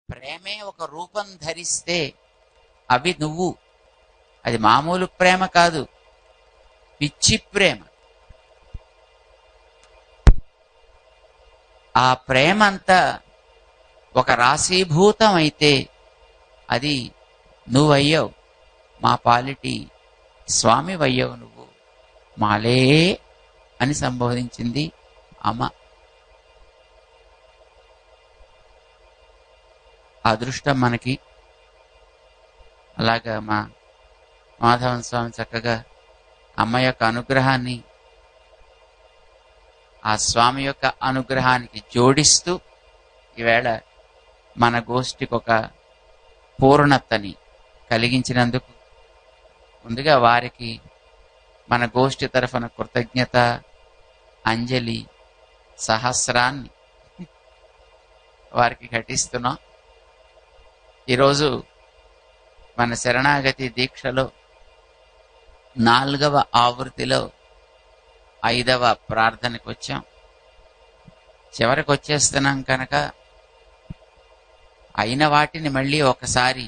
ప్రేమే ఒక రూపం ధరిస్తే అవి నువ్వు. అది మామూలు ప్రేమ కాదు, పిచ్చి ప్రేమ. ఆ ప్రేమంతా ఒక రాశీభూతం అయితే అది నువ్వయ్యావు. మా పాలిటి స్వామివయ్యావు నువ్వు, మాలే అని సంబోధించింది అమ్మ. అదృష్టం మనకి. అలాగా మా మాధవన్ స్వామి చక్కగా అమ్మ యొక్క అనుగ్రహాన్ని ఆ స్వామి యొక్క అనుగ్రహానికి జోడిస్తూ ఈవేళ మన గోష్ఠికి ఒక పూర్ణతని కలిగించినందుకు ముందుగా వారికి మన గోష్ఠి తరఫున కృతజ్ఞత అంజలి సహస్రాన్ని వారికి ఘటిస్తున్నాం. ఈరోజు మన శరణాగతి దీక్షలో 4వ ఆవృత్తిలో 5వ ప్రార్థనకు వచ్చాం. చివరికి వచ్చేస్తున్నాం కనుక అయిన వాటిని మళ్ళీ ఒకసారి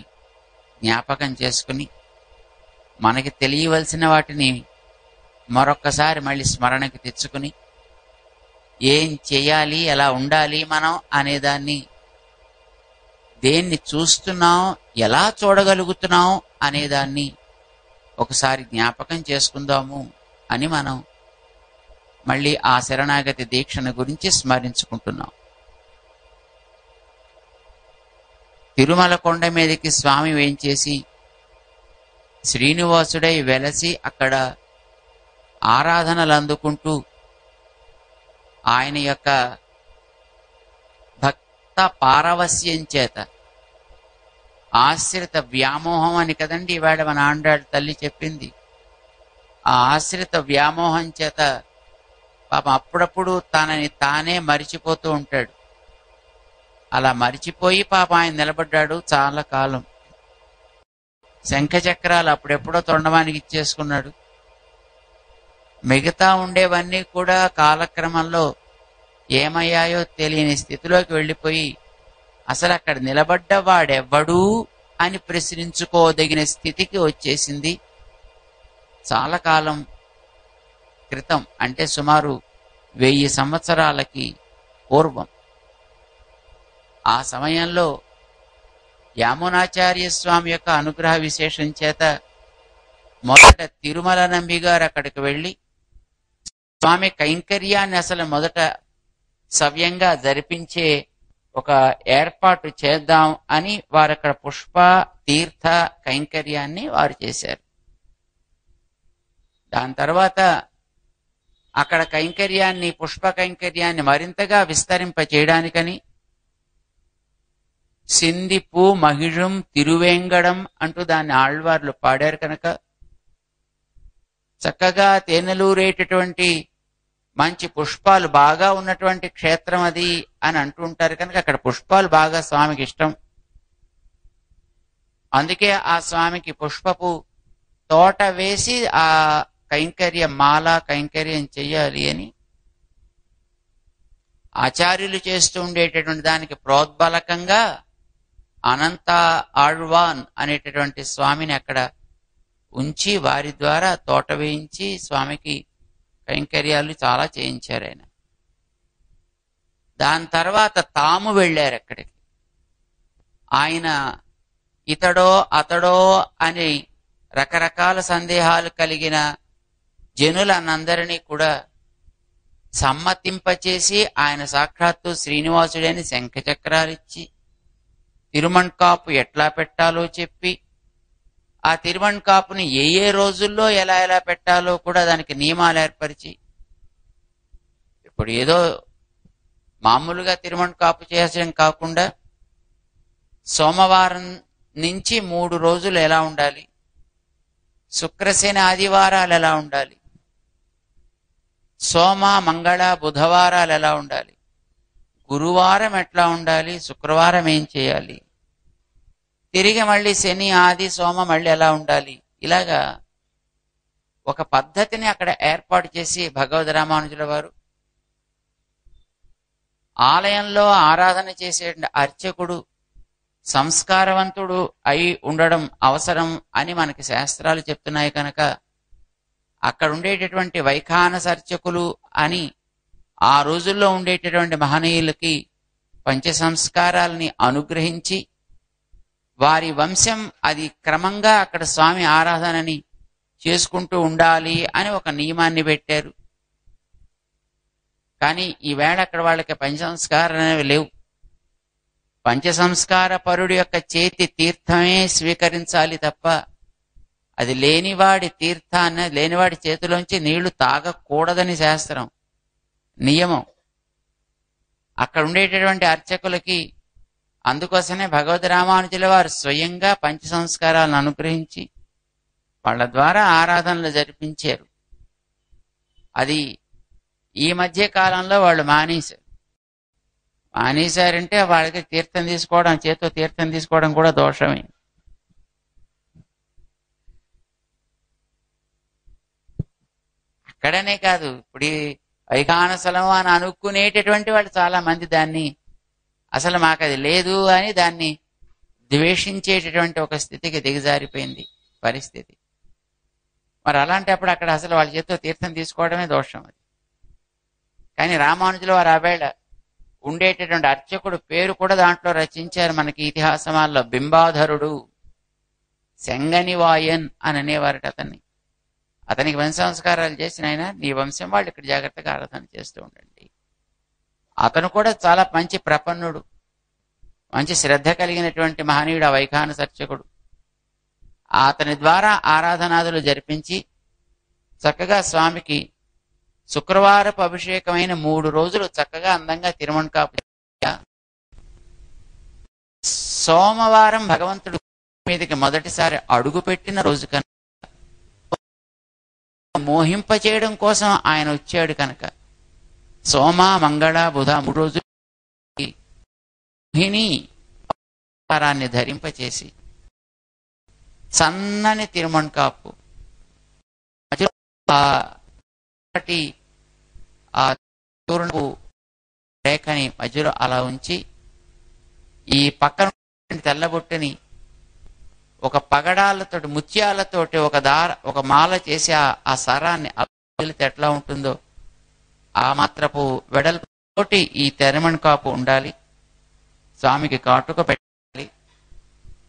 జ్ఞాపకం చేసుకుని మనకి తెలియవలసిన వాటిని మరొక్కసారి మళ్ళీ స్మరణకి తెచ్చుకుని ఏం చేయాలి, ఎలా ఉండాలి మనం అనేదాన్ని, దేన్ని చూస్తున్నాం, ఎలా చూడగలుగుతున్నాం అనేదాన్ని ఒకసారి జ్ఞాపకం చేసుకుందాము అని మనం మళ్ళీ ఆ శరణాగతి దీక్షను గురించి స్మరించుకుంటున్నాం. తిరుమల కొండ మీదకి స్వామి వేంచేసి శ్రీనివాసుడై వెలసి అక్కడ ఆరాధనలు అందుకుంటూ ఆయన యొక్క భక్త పారవస్యం చేత, ఆశ్రిత వ్యామోహం అని కదండి ఇవాళ మన ఆండాళ్ళ తల్లి చెప్పింది. ఆ ఆశ్రిత వ్యామోహం చేత పాపం అప్పుడప్పుడు తనని తానే మరిచిపోతూ ఉంటాడు. అలా మరిచిపోయి పాపం ఆయన నిలబడ్డాడు చాలా కాలం. శంఖచక్రాలు అప్పుడెప్పుడో తొండమానికి ఇచ్చేసుకున్నాడు. మిగతా ఉండేవన్నీ కూడా కాలక్రమంలో ఏమయ్యాయో తెలియని స్థితిలోకి వెళ్ళిపోయి అసలు అక్కడ నిలబడ్డవాడెవ్వడూ అని ప్రశ్నించుకోదగిన స్థితికి వచ్చేసింది. చాలా కాలం క్రితం, అంటే సుమారు 1000 సంవత్సరాలకి పూర్వం. ఆ సమయంలో యామునాచార్య స్వామి యొక్క అనుగ్రహ విశేషం చేత మొదట తిరుమల నంబి గారు అక్కడికి వెళ్ళి స్వామి కైంకర్యాన్ని అసలు మొదట సవ్యంగా జరిపించే ఒక ఏర్పాటు చేద్దాం అని వారు అక్కడ పుష్ప తీర్థ కైంకర్యాన్ని వారు చేశారు. దాని తర్వాత అక్కడ కైంకర్యాన్ని, పుష్ప కైంకర్యాన్ని మరింతగా విస్తరింప చేయడానికని సిందిపు మహిళం తిరువేంగడం అంటూ దాన్ని ఆళ్వార్లు పాడారు కనుక చక్కగా తేనెలూరేటటువంటి మంచి పుష్పాలు బాగా ఉన్నటువంటి క్షేత్రం అది అని అంటుంటారు కనుక అక్కడ పుష్పాలు బాగా స్వామికి ఇష్టం. అందుకే ఆ స్వామికి పుష్పపు తోట వేసి ఆ కైంకర్య మాల కైంకర్యం చెయ్యాలి అని ఆచార్యులు చేస్తూ ఉండేటటువంటి దానికి ప్రోద్బలకంగా అనంత ఆళ్వాన్ అనేటటువంటి స్వామిని అక్కడ ఉంచి వారి ద్వారా తోట వేయించి స్వామికి కైంకర్యాలు చాలా చేయించారు ఆయన. దాని తర్వాత తాము వెళ్ళారు అక్కడికి. ఆయన ఇతడో అతడో అని రకరకాల సందేహాలు కలిగిన జనులనందరినీ కూడా సమ్మతింపచేసి ఆయన సాక్షాత్తు శ్రీనివాసుడని శంఖచక్రాలిచ్చి తిరుమణ్కాపు ఎట్లా పెట్టాలో చెప్పి ఆ తిరుమణ్కాపుని ఏ రోజుల్లో ఎలా ఎలా పెట్టాలో కూడా దానికి నియమాలు ఏర్పరిచి, ఇప్పుడు ఏదో మామూలుగా తిరుమణ్కాపు చేయడం కాకుండా సోమవారం నుంచి 3 రోజులు ఎలా ఉండాలి, శుక్రశని ఆదివారాలు ఎలా ఉండాలి, సోమ మంగళ బుధవారాలు ఎలా ఉండాలి, గురువారం ఎట్లా ఉండాలి, శుక్రవారం ఏం చేయాలి, తిరిగి మళ్ళీ శని ఆది సోమ మళ్ళీ ఎలా ఉండాలి, ఇలాగా ఒక పద్ధతిని అక్కడ ఏర్పాటు చేసి భగవద్ రామానుజుల వారు ఆలయంలో ఆరాధన చేసే అర్చకుడు సంస్కారవంతుడు అయి ఉండడం అవసరం అని మనకి శాస్త్రాలు చెప్తున్నాయి కనుక అక్కడ ఉండేటటువంటి వైఖానస అర్చకులు అని ఆ రోజుల్లో ఉండేటటువంటి మహనీయులకి పంచ సంస్కారాలని అనుగ్రహించి వారి వంశం అది క్రమంగా అక్కడ స్వామి ఆరాధనని చేసుకుంటూ ఉండాలి అని ఒక నియమాన్ని పెట్టారు. కానీ ఈవేళ అక్కడ వాళ్ళకి పంచ సంస్కారాలు అనేవి లేవు. పంచ సంస్కార పరుడు యొక్క చేతి తీర్థమే స్వీకరించాలి తప్ప అది లేనివాడి తీర్థాన్ని లేనివాడి చేతిలోంచి నీళ్లు తాగకూడదని శాస్త్రం నియమం. అక్కడ ఉండేటటువంటి అర్చకులకి అందుకోసమే భగవద్ రామానుజుల వారు స్వయంగా పంచ సంస్కారాలను అనుగ్రహించి వాళ్ళ ద్వారా ఆరాధనలు జరిపించారు. అది ఈ మధ్య కాలంలో వాళ్ళు మానేశారంటే వాళ్ళకి తీర్థం తీసుకోవడం, చేతితో తీర్థం తీసుకోవడం కూడా దోషమే. అక్కడనే కాదు, ఇప్పుడు ఈ వైఖానసలం అని అనుకునేటటువంటి వాళ్ళు చాలా మంది దాన్ని అసలు మాకు అది లేదు అని దాన్ని ద్వేషించేటటువంటి ఒక స్థితికి దిగజారిపోయింది పరిస్థితి. మరి అలాంటప్పుడు అక్కడ అసలు వాళ్ళ చేతితో తీర్థం తీసుకోవడమే దోషం అది. కానీ రామానుజుల వారు ఆవేళ ఉండేటటువంటి అర్చకుడు పేరు కూడా దాంట్లో రచించారు మనకి ఇతిహాసమాల్లో. బింబాధరుడు సెంగనివాయన్ అని అనేవారట అతన్ని. అతనికి వంశ సంస్కారాలు చేసిన ఆయన నీ వంశం వాళ్ళు ఇక్కడ జాగ్రత్తగా ఆరాధన చేస్తూ ఉండండి. అతను కూడా చాలా మంచి ప్రపన్నుడు, మంచి శ్రద్ధ కలిగినటువంటి మహనీయుడు ఆ వైఖానస అర్చకుడు. అతని ద్వారా ఆరాధనాదులు జరిపించి చక్కగా స్వామికి శుక్రవారపు అభిషేకమైన 3 రోజులు చక్కగా అందంగా తిరుమణకాపు. సోమవారం భగవంతుడు మీదకి మొదటిసారి అడుగు పెట్టిన రోజు కనుక మోహింపచేయడం కోసం ఆయన వచ్చాడు కనుక సోమ మంగళ బుధ 3 రోజులు మోహిని అవతారాన్ని ధరింపచేసి సన్నని తిరుమణకాపు ఆ తూర్పు రేఖని మధ్యలో అలా ఉంచి ఈ పక్కన తెల్లబొట్టుని ఒక పగడాలతోటి ముత్యాలతోటి ఒక మాల చేసి ఆ సరాన్ని వెళితే ఎట్లా ఉంటుందో ఆ మాత్రపు వెడల్పుతోటి ఈ తిరుమణకాపు ఉండాలి. స్వామికి కాటుక పెట్టాలి,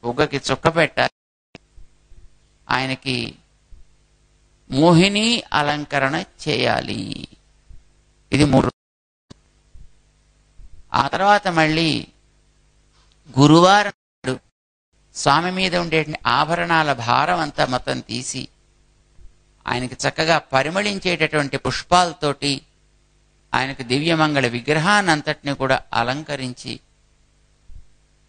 బుగ్గకి చుక్క పెట్టాలి, ఆయనకి మోహిని అలంకరణ చేయాలి. ఇది 3. ఆ తర్వాత మళ్ళీ గురువారం స్వామి మీద ఉండే ఆభరణాల భారం అంతా మొత్తం తీసి ఆయనకి చక్కగా పరిమళించేటటువంటి పుష్పాలతోటి ఆయనకు దివ్యమంగళ విగ్రహాన్ని అంతటిని కూడా అలంకరించి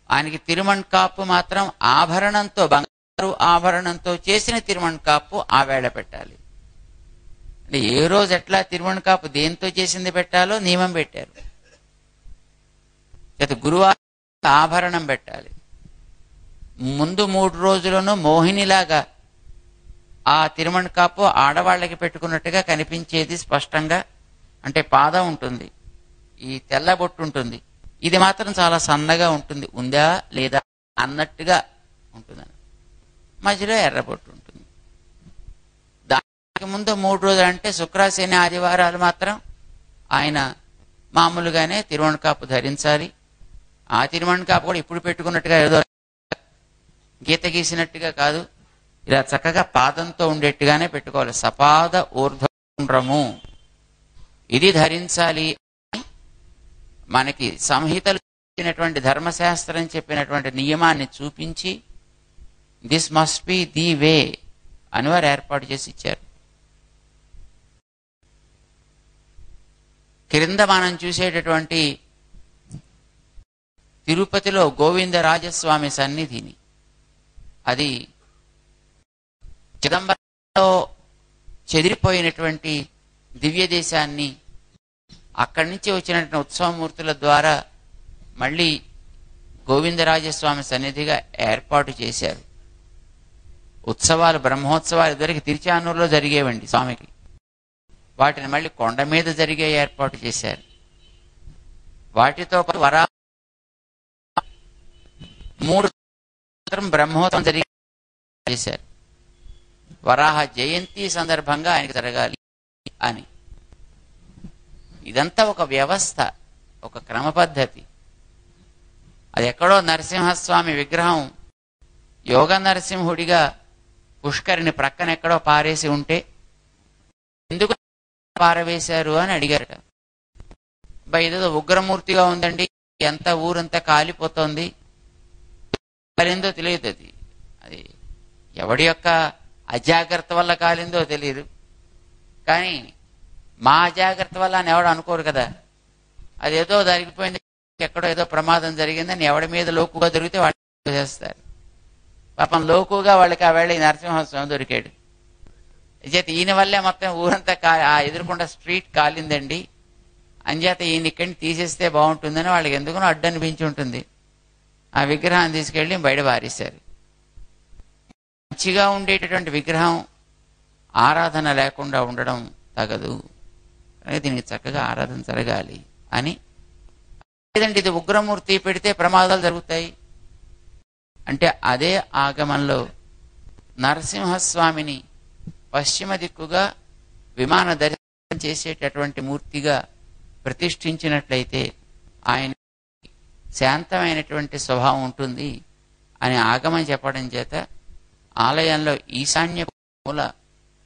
ఆయనకి తిరుమణకాపు మాత్రం ఆభరణంతో, బంగారు ఆభరణంతో చేసిన తిరుమణకాపు ఆ వేళ పెట్టాలి. అంటే ఏ రోజు ఎట్లా తిరుమణకాపు దేంతో చేసింది పెట్టాలో నియమం పెట్టారు. గురువారం ఆభరణం పెట్టాలి. ముందు 3 రోజులను మోహినిలాగా ఆ తిరుమణకాపు ఆడవాళ్ళకి పెట్టుకున్నట్టుగా కనిపించేది స్పష్టంగా. అంటే పాదం ఉంటుంది, ఈ తెల్లబొట్టు ఉంటుంది, ఇది మాత్రం చాలా సన్నగా ఉంటుంది, ఉందా లేదా అన్నట్టుగా ఉంటుందని. మధ్యలో ఎర్రబొట్టు ఉంటుంది. దానికి ముందు 3 రోజులు అంటే శుక్ర శని ఆదివారాలు మాత్రం ఆయన మామూలుగానే తిరుమణకాపు ధరించాలి. ఆ తిరుమణకాపు కూడా ఇప్పుడు పెట్టుకున్నట్టుగా ఏదో గీత గీసినట్టుగా కాదు, ఇలా చక్కగా పాదంతో ఉండేట్టుగానే పెట్టుకోవాలి. సపాద ఊర్ధ్వపుండ్రము ఇది ధరించాలి. మనకి సంహితలు చెప్పినటువంటి ధర్మశాస్త్రం చెప్పినటువంటి నియమాన్ని చూపించి this must be the way అని వారు ఏర్పాటు చేసి ఇచ్చారు. క్రింద మనం చూసేటటువంటి తిరుపతిలో గోవిందరాజస్వామి సన్నిధిని, అది చిదంబరంలో చెదిరిపోయినటువంటి దివ్య దేశాన్ని అక్కడి నుంచి వచ్చినటువంటి ఉత్సవమూర్తుల ద్వారా మళ్ళీ గోవిందరాజస్వామి సన్నిధిగా ఏర్పాటు చేశారు. ఉత్సవాలు, బ్రహ్మోత్సవాలు ఇద్దరికి తిరుచానూరులో జరిగేవండి స్వామికి. వాటిని మళ్ళీ కొండ మీద జరిగే ఏర్పాటు చేశారు. వాటితో 3 బ్రహ్మోత్సవం జరిగి చేశారు. వరాహ జయంతి సందర్భంగా ఆయనకు జరగాలి అని. ఇదంతా ఒక వ్యవస్థ, ఒక క్రమ పద్ధతి. అది ఎక్కడో నరసింహస్వామి విగ్రహం యోగ నరసింహుడిగా పుష్కరిని ప్రక్కన ఎక్కడో పారేసి ఉంటే ఎందుకు పారవేశారు అని అడిగారట. ఇదేదో ఉగ్రమూర్తిగా ఉందండి, ఎంత ఊరంతా కాలిపోతోంది, కాలిందో తెలియదు. అది ఎవడి యొక్క అజాగ్రత్త వల్ల కాలిందో తెలియదు, కానీ మా అజాగ్రత్త వల్ల అని ఎవడు అనుకోరు కదా. అదేదో జరిగిపోయింది, ఎక్కడో ఏదో ప్రమాదం జరిగిందని ఎవడి మీద లోకుగా దొరికితే వాళ్ళు చేస్తారు. పాపం లోకుగా వాళ్ళకి ఆ వేళ ఈ నరసింహస్వామి దొరికాడు. చేత ఈయన వల్లే మొత్తం ఊరంతా ఆ ఎదురుకుండా స్ట్రీట్ కాలిందండి, అంచేత ఈయన ఇక్కడిని తీసేస్తే బాగుంటుందని వాళ్ళకి ఎందుకునో అడ్డు అనిపించి ఉంటుంది. ఆ విగ్రహాన్ని తీసుకెళ్లి బయట పారేశారు. మంచిగా ఉండేటటువంటి విగ్రహం ఆరాధన లేకుండా ఉండడం తగదు, దీనికి చక్కగా ఆరాధన జరగాలి అని. లేదంటే ఇది ఉగ్రమూర్తి పెడితే ప్రమాదాలు జరుగుతాయి అంటే అదే ఆగమంలో నరసింహస్వామిని పశ్చిమ దిక్కుగా విమాన దర్శనం చేసేటటువంటి మూర్తిగా ప్రతిష్ఠించినట్లయితే ఆయన శాంతమైనటువంటి స్వభావం ఉంటుంది అని ఆగమం చెప్పడం చేత ఆలయంలో ఈశాన్య మూల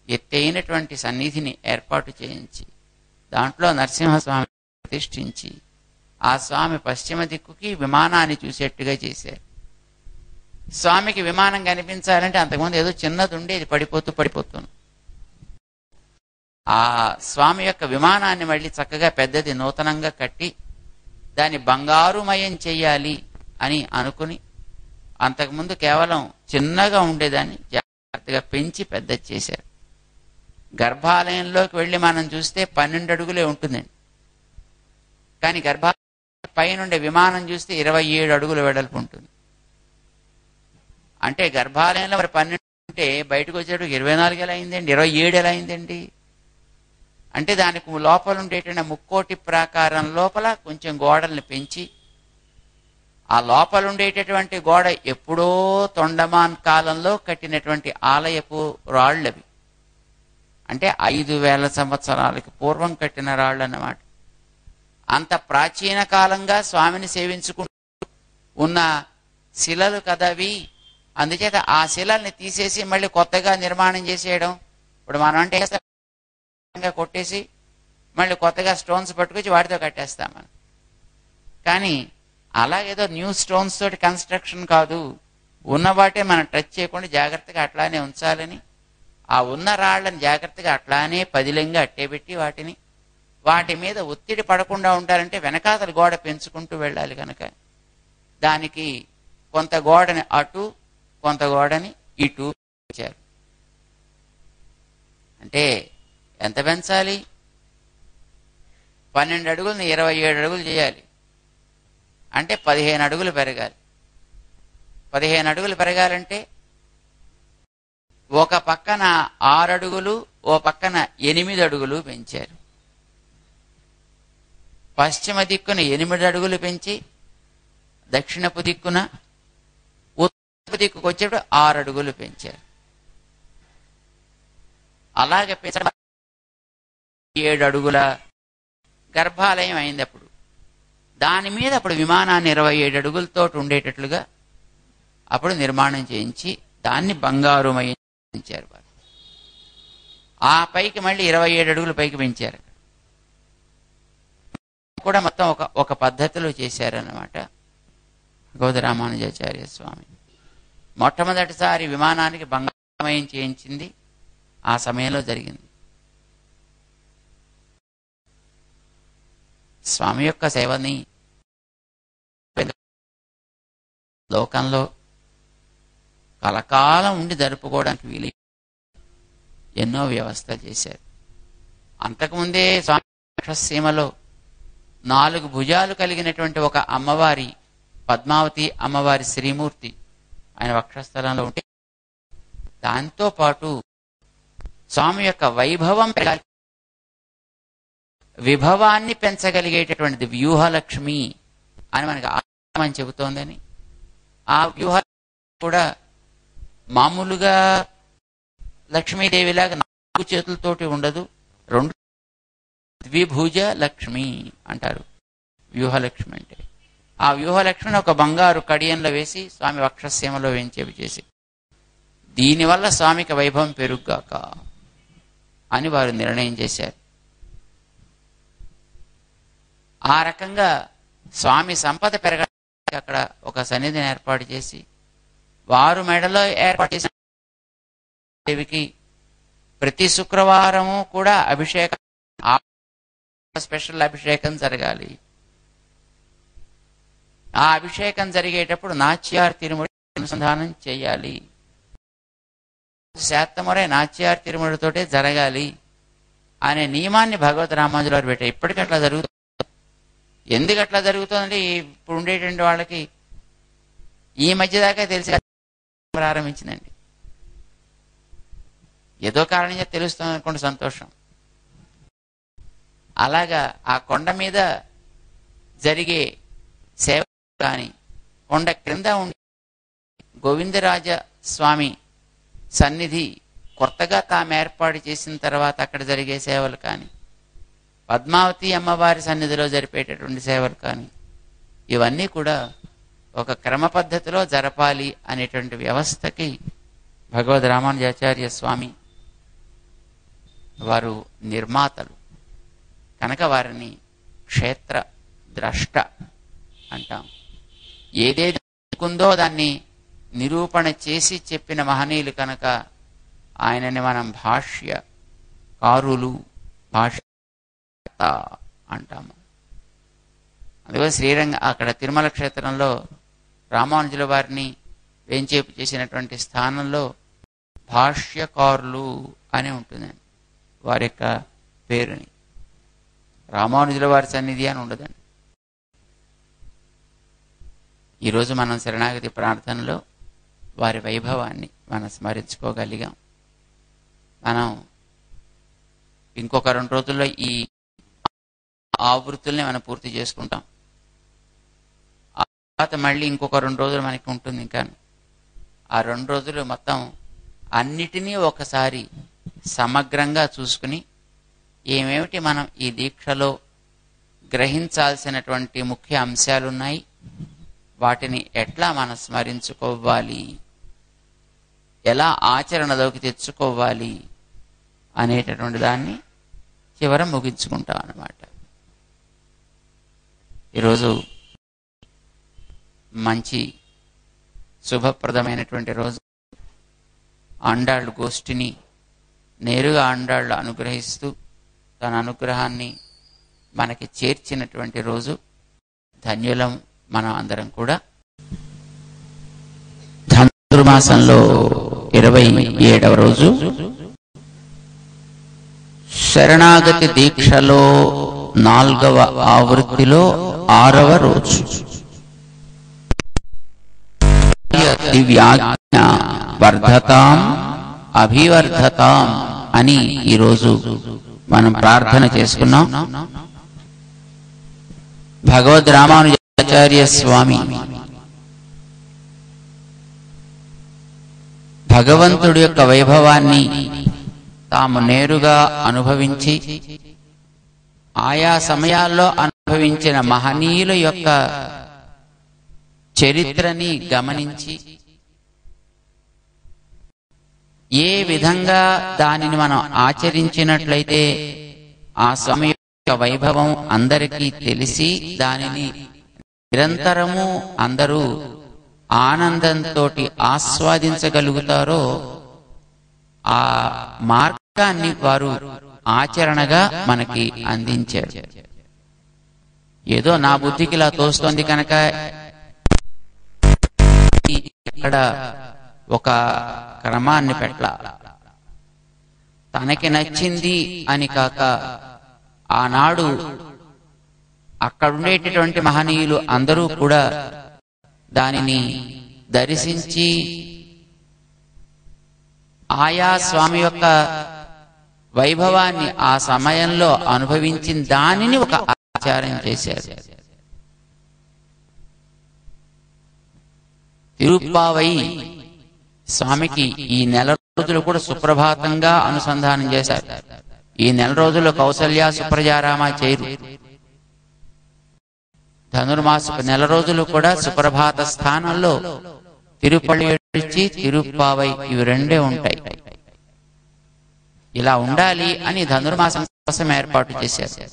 ఎత్తైనటువంటి సన్నిధిని ఏర్పాటు చేయించి దాంట్లో నరసింహస్వామి ప్రతిష్ఠించి ఆ స్వామి పశ్చిమ దిక్కుకి విమానాన్ని చూసేట్టుగా చేశారు. స్వామికి విమానం కనిపించాలంటే అంతకుముందు ఏదో చిన్నది ఉండేది, పడిపోతుంది. ఆ స్వామి యొక్క విమానాన్ని మళ్ళీ చక్కగా పెద్దది నూతనంగా కట్టి దాన్ని బంగారుమయం చెయ్యాలి అని అనుకుని, అంతకుముందు కేవలం చిన్నగా ఉండేదాన్ని జాగ్రత్తగా పెంచి పెద్ద చేశారు. గర్భాలయంలోకి వెళ్ళి మనం చూస్తే 12 అడుగులే ఉంటుందండి, కానీ గర్భాలయం పైనుండే విమానం చూస్తే 27 అడుగుల వెడల్పు ఉంటుంది. అంటే గర్భాలయంలో మరి 12 ఉంటే బయటకు వచ్చేటప్పుడు 24 ఎలా అయిందండి, 27 ఎలా అయిందండి? అంటే దానికి లోపల ఉండేటువంటి ముక్కోటి ప్రాకారం లోపల కొంచెం గోడల్ని పెంచి, ఆ లోపల ఉండేటటువంటి గోడ ఎప్పుడో తొండమాన్ కాలంలో కట్టినటువంటి ఆలయపు రాళ్ళవి, అంటే 5000 సంవత్సరాలకి పూర్వం కట్టిన రాళ్ళు అన్నమాట. అంత ప్రాచీన కాలంగా స్వామిని సేవించుకుంటూ ఉన్న శిలలు కదవి. అందుచేత ఆ శిలల్ని తీసేసి మళ్ళీ కొత్తగా నిర్మాణం చేసేయడం. ఇప్పుడు మనం అంటే కొట్టేసి మళ్ళీ కొత్తగా స్టోన్స్ పట్టుకొచ్చి వాటితో కట్టేస్తాం మనం. కానీ అలాగేదో న్యూ స్టోన్స్ తోటి కన్స్ట్రక్షన్ కాదు, ఉన్న వాటే మనం టచ్ చేయకుండా జాగ్రత్తగా అట్లానే ఉంచాలని, ఆ ఉన్న రాళ్లను జాగ్రత్తగా అట్లానే పదిలంగా అట్టేపెట్టి వాటి మీద ఒత్తిడి పడకుండా ఉండాలంటే వెనకాతల గోడ పెంచుకుంటూ వెళ్ళాలి. కనుక దానికి కొంత గోడని అటు కొంత గోడని ఇటు పెంచారు. అంటే ఎంత పెంచాలి? 12 అడుగులని 27 అడుగులు చేయాలి అంటే 15 అడుగులు పెరగాలి. 15 అడుగులు పెరగాలంటే ఒక పక్కన 6 అడుగులు, ఓ పక్కన 8 అడుగులు పెంచారు. పశ్చిమ దిక్కున 8 అడుగులు పెంచి దక్షిణపు దిక్కున ఉత్తరపు దిక్కుకు వచ్చేప్పుడు 6 అడుగులు పెంచారు. అలాగే 7 అడుగుల గర్భాలయం అయింది. అప్పుడు దాని మీద అప్పుడు విమానాన్ని 27 అడుగులతో ఉండేటట్లుగా అప్పుడు నిర్మాణం చేయించి దాన్ని బంగారుమయం పెంచారు. వారు ఆ పైకి మళ్ళీ 27 అడుగుల పైకి పెంచారు. కూడా మొత్తం ఒక పద్ధతిలో చేశారన్నమాట గోదరామానుజాచార్య స్వామి. మొట్టమొదటిసారి విమానానికి బంగారుమయం చేయించింది ఆ సమయంలో జరిగింది. స్వామి యొక్క సేవని లోకంలో కలకాలం ఉండి జరుపుకోవడానికి వీలు ఎన్నో వ్యవస్థలు చేశారు. అంతకుముందే స్వామి వక్షసీమలో 4 భుజాలు కలిగినటువంటి ఒక అమ్మవారి, పద్మావతి అమ్మవారి శ్రీమూర్తి ఆయన వక్షస్థలంలో ఉంటే, దాంతో పాటు స్వామి యొక్క వైభవం విభవాన్ని పెంచగలిగేటటువంటిది వ్యూహలక్ష్మి అని మనకి ఆగమం చెబుతోందని, ఆ వ్యూహాలు కూడా మామూలుగా లక్ష్మీదేవిలాగా 4 చేతులతోటి ఉండదు, 2 ద్విభుజ లక్ష్మి అంటారు వ్యూహలక్ష్మి అంటే. ఆ వ్యూహలక్ష్మిని ఒక బంగారు కడియంలో వేసి స్వామి వక్షసీమలో వేంచేవి చేసి, దీనివల్ల స్వామికి వైభవం పెరుగుగాక అని వారు నిర్ణయం చేశారు. ఆ రకంగా స్వామి సంపద పెరగడానికి అక్కడ ఒక సన్నిధిని ఏర్పాటు చేసి, వారు మెడలో ఏర్పాటు చేసిన దేవికి ప్రతి శుక్రవారము కూడా అభిషేకం, స్పెషల్ అభిషేకం జరగాలి. ఆ అభిషేకం జరిగేటప్పుడు నాచ్యార్ తిరుముడి అనుసంధానం చేయాలి. శాతమురే నాచ్యార్ తిరుముడితోటే జరగాలి అనే నియమాన్ని భగవద్ రామానుజులు వారు పెట్టారు. ఇప్పటికీ అట్లా జరుగుతుంది. ఎందుకు అట్లా జరుగుతుందంటే ఇప్పుడు ఉండేటువంటి వాళ్ళకి ఈ మధ్య దాకా తెలిసి ప్రారంభించిందండి. ఏదో కారణంగా తెలుస్తుంది అనుకోండి, సంతోషం. అలాగా ఆ కొండ మీద జరిగే సేవ కానీ, కొండ క్రింద ఉండే గోవిందరాజ స్వామి సన్నిధి కొత్తగా తాము ఏర్పాటు చేసిన తర్వాత అక్కడ జరిగే సేవలు కానీ, పద్మావతి అమ్మవారి సన్నిధిలో జరిపేటటువంటి సేవలు కానీ, ఇవన్నీ కూడా ఒక క్రమ పద్ధతిలో జరపాలి అనేటువంటి వ్యవస్థకి భగవద్ రామానుజాచార్య స్వామి వారు నిర్మాతలు కనుక వారిని క్షేత్ర ద్రష్ట అంటాం. ఏదేది ఉందో దాన్ని నిరూపణ చేసి చెప్పిన మహనీయులు కనుక ఆయనని మనం భాష్యకారులు, భాష్యత అంటాము. అందుకని శ్రీరంగ అక్కడ తిరుమల క్షేత్రంలో రామానుజుల వారిని వేంచేపు చేసినటువంటి స్థానంలో భాష్యకారులు అని ఉంటుందండి. వారి యొక్క పేరుని రామానుజుల వారి సన్నిధి అని ఉండదండి. ఈరోజు మనం శరణాగతి ప్రార్థనలో వారి వైభవాన్ని మనం స్మరించుకోగలిగాం. మనం ఇంకొక 2 రోజుల్లో ఈ ఆవృత్తుల్ని మనం పూర్తి చేసుకుంటాం. ఆ తర్వాత మళ్ళీ ఇంకొక 2 రోజులు మనకి ఉంటుంది. ఇంకా ఆ 2 రోజులు మొత్తం అన్నిటినీ ఒకసారి సమగ్రంగా చూసుకుని ఏమేమిటి మనం ఈ దీక్షలో గ్రహించాల్సినటువంటి ముఖ్య అంశాలున్నాయి, వాటిని ఎట్లా మనం స్మరించుకోవాలి, ఎలా ఆచరణలోకి తెచ్చుకోవాలి అనేటటువంటి దాన్ని చివర ముగించుకుంటాం అన్నమాట. ఈరోజు మంచి శుభప్రదమైనటువంటి రోజు. ఆండాళ్ళు గోష్ఠిని నేరుగా ఆండాళ్ళు అనుగ్రహిస్తూ తన అనుగ్రహాన్ని మనకి చేర్చినటువంటి రోజు. ధన్యులం మనం అందరం కూడా. ధనుర్మాసంలో 27వ రోజు, శరణాగతి దీక్షలో 4వ ఆవృత్తిలో 6వ రోజు. దివ్యాజ్ఞ వర్ధతాం అభివర్ధతాం అని ఈరోజు మనం ప్రార్థన చేసుకున్నాం. భగవద్ రామానుజాచార్య స్వామి భగవంతుడి యొక్క వైభవాన్ని తాము నేరుగా అనుభవించి, ఆయా సమయాల్లో అనుభవించిన మహనీయుల యొక్క చరిత్రని గమనించి, ఏ విధంగా దానిని మనం ఆచరించినట్లయితే ఆ స్వామి యొక్క వైభవం అందరికీ తెలిసి దానిని నిరంతరము అందరూ ఆనందంతో ఆస్వాదించగలుగుతారో ఆ మార్గాన్ని వారు ఆచరణగా మనకి అందించారు. ఏదో నా బుద్ధికి ఇలా తోస్తోంది కనుక ఇక్కడ ఒక క్రమాన్ని పెట్టాల, తనకి నచ్చింది అని కాక, ఆనాడు అక్కడుండేటటువంటి మహనీయులు అందరూ కూడా దానిని దర్శించి ఆయా స్వామి యొక్క వైభవాన్ని ఆ సమయంలో అనుభవించిన దానిని ఒక ఆచారం చేశారు. తిరుప్పావై స్వామికి ఈ నెల రోజులు కూడా సుప్రభాతంగా అనుసంధానం చేశారు. ఈ నెల రోజుల్లో కౌసల్య సుప్రజారామ చేయరు. ధనుర్మాస నెల రోజులు కూడా సుప్రభాత స్థానంలో తిరుపల్లి ఎడిచి తిరుప్పావై ఇవి రెండే ఉంటాయి. ఇలా ఉండాలి అని ధనుర్మాసం కోసం ఏర్పాటు చేశారు.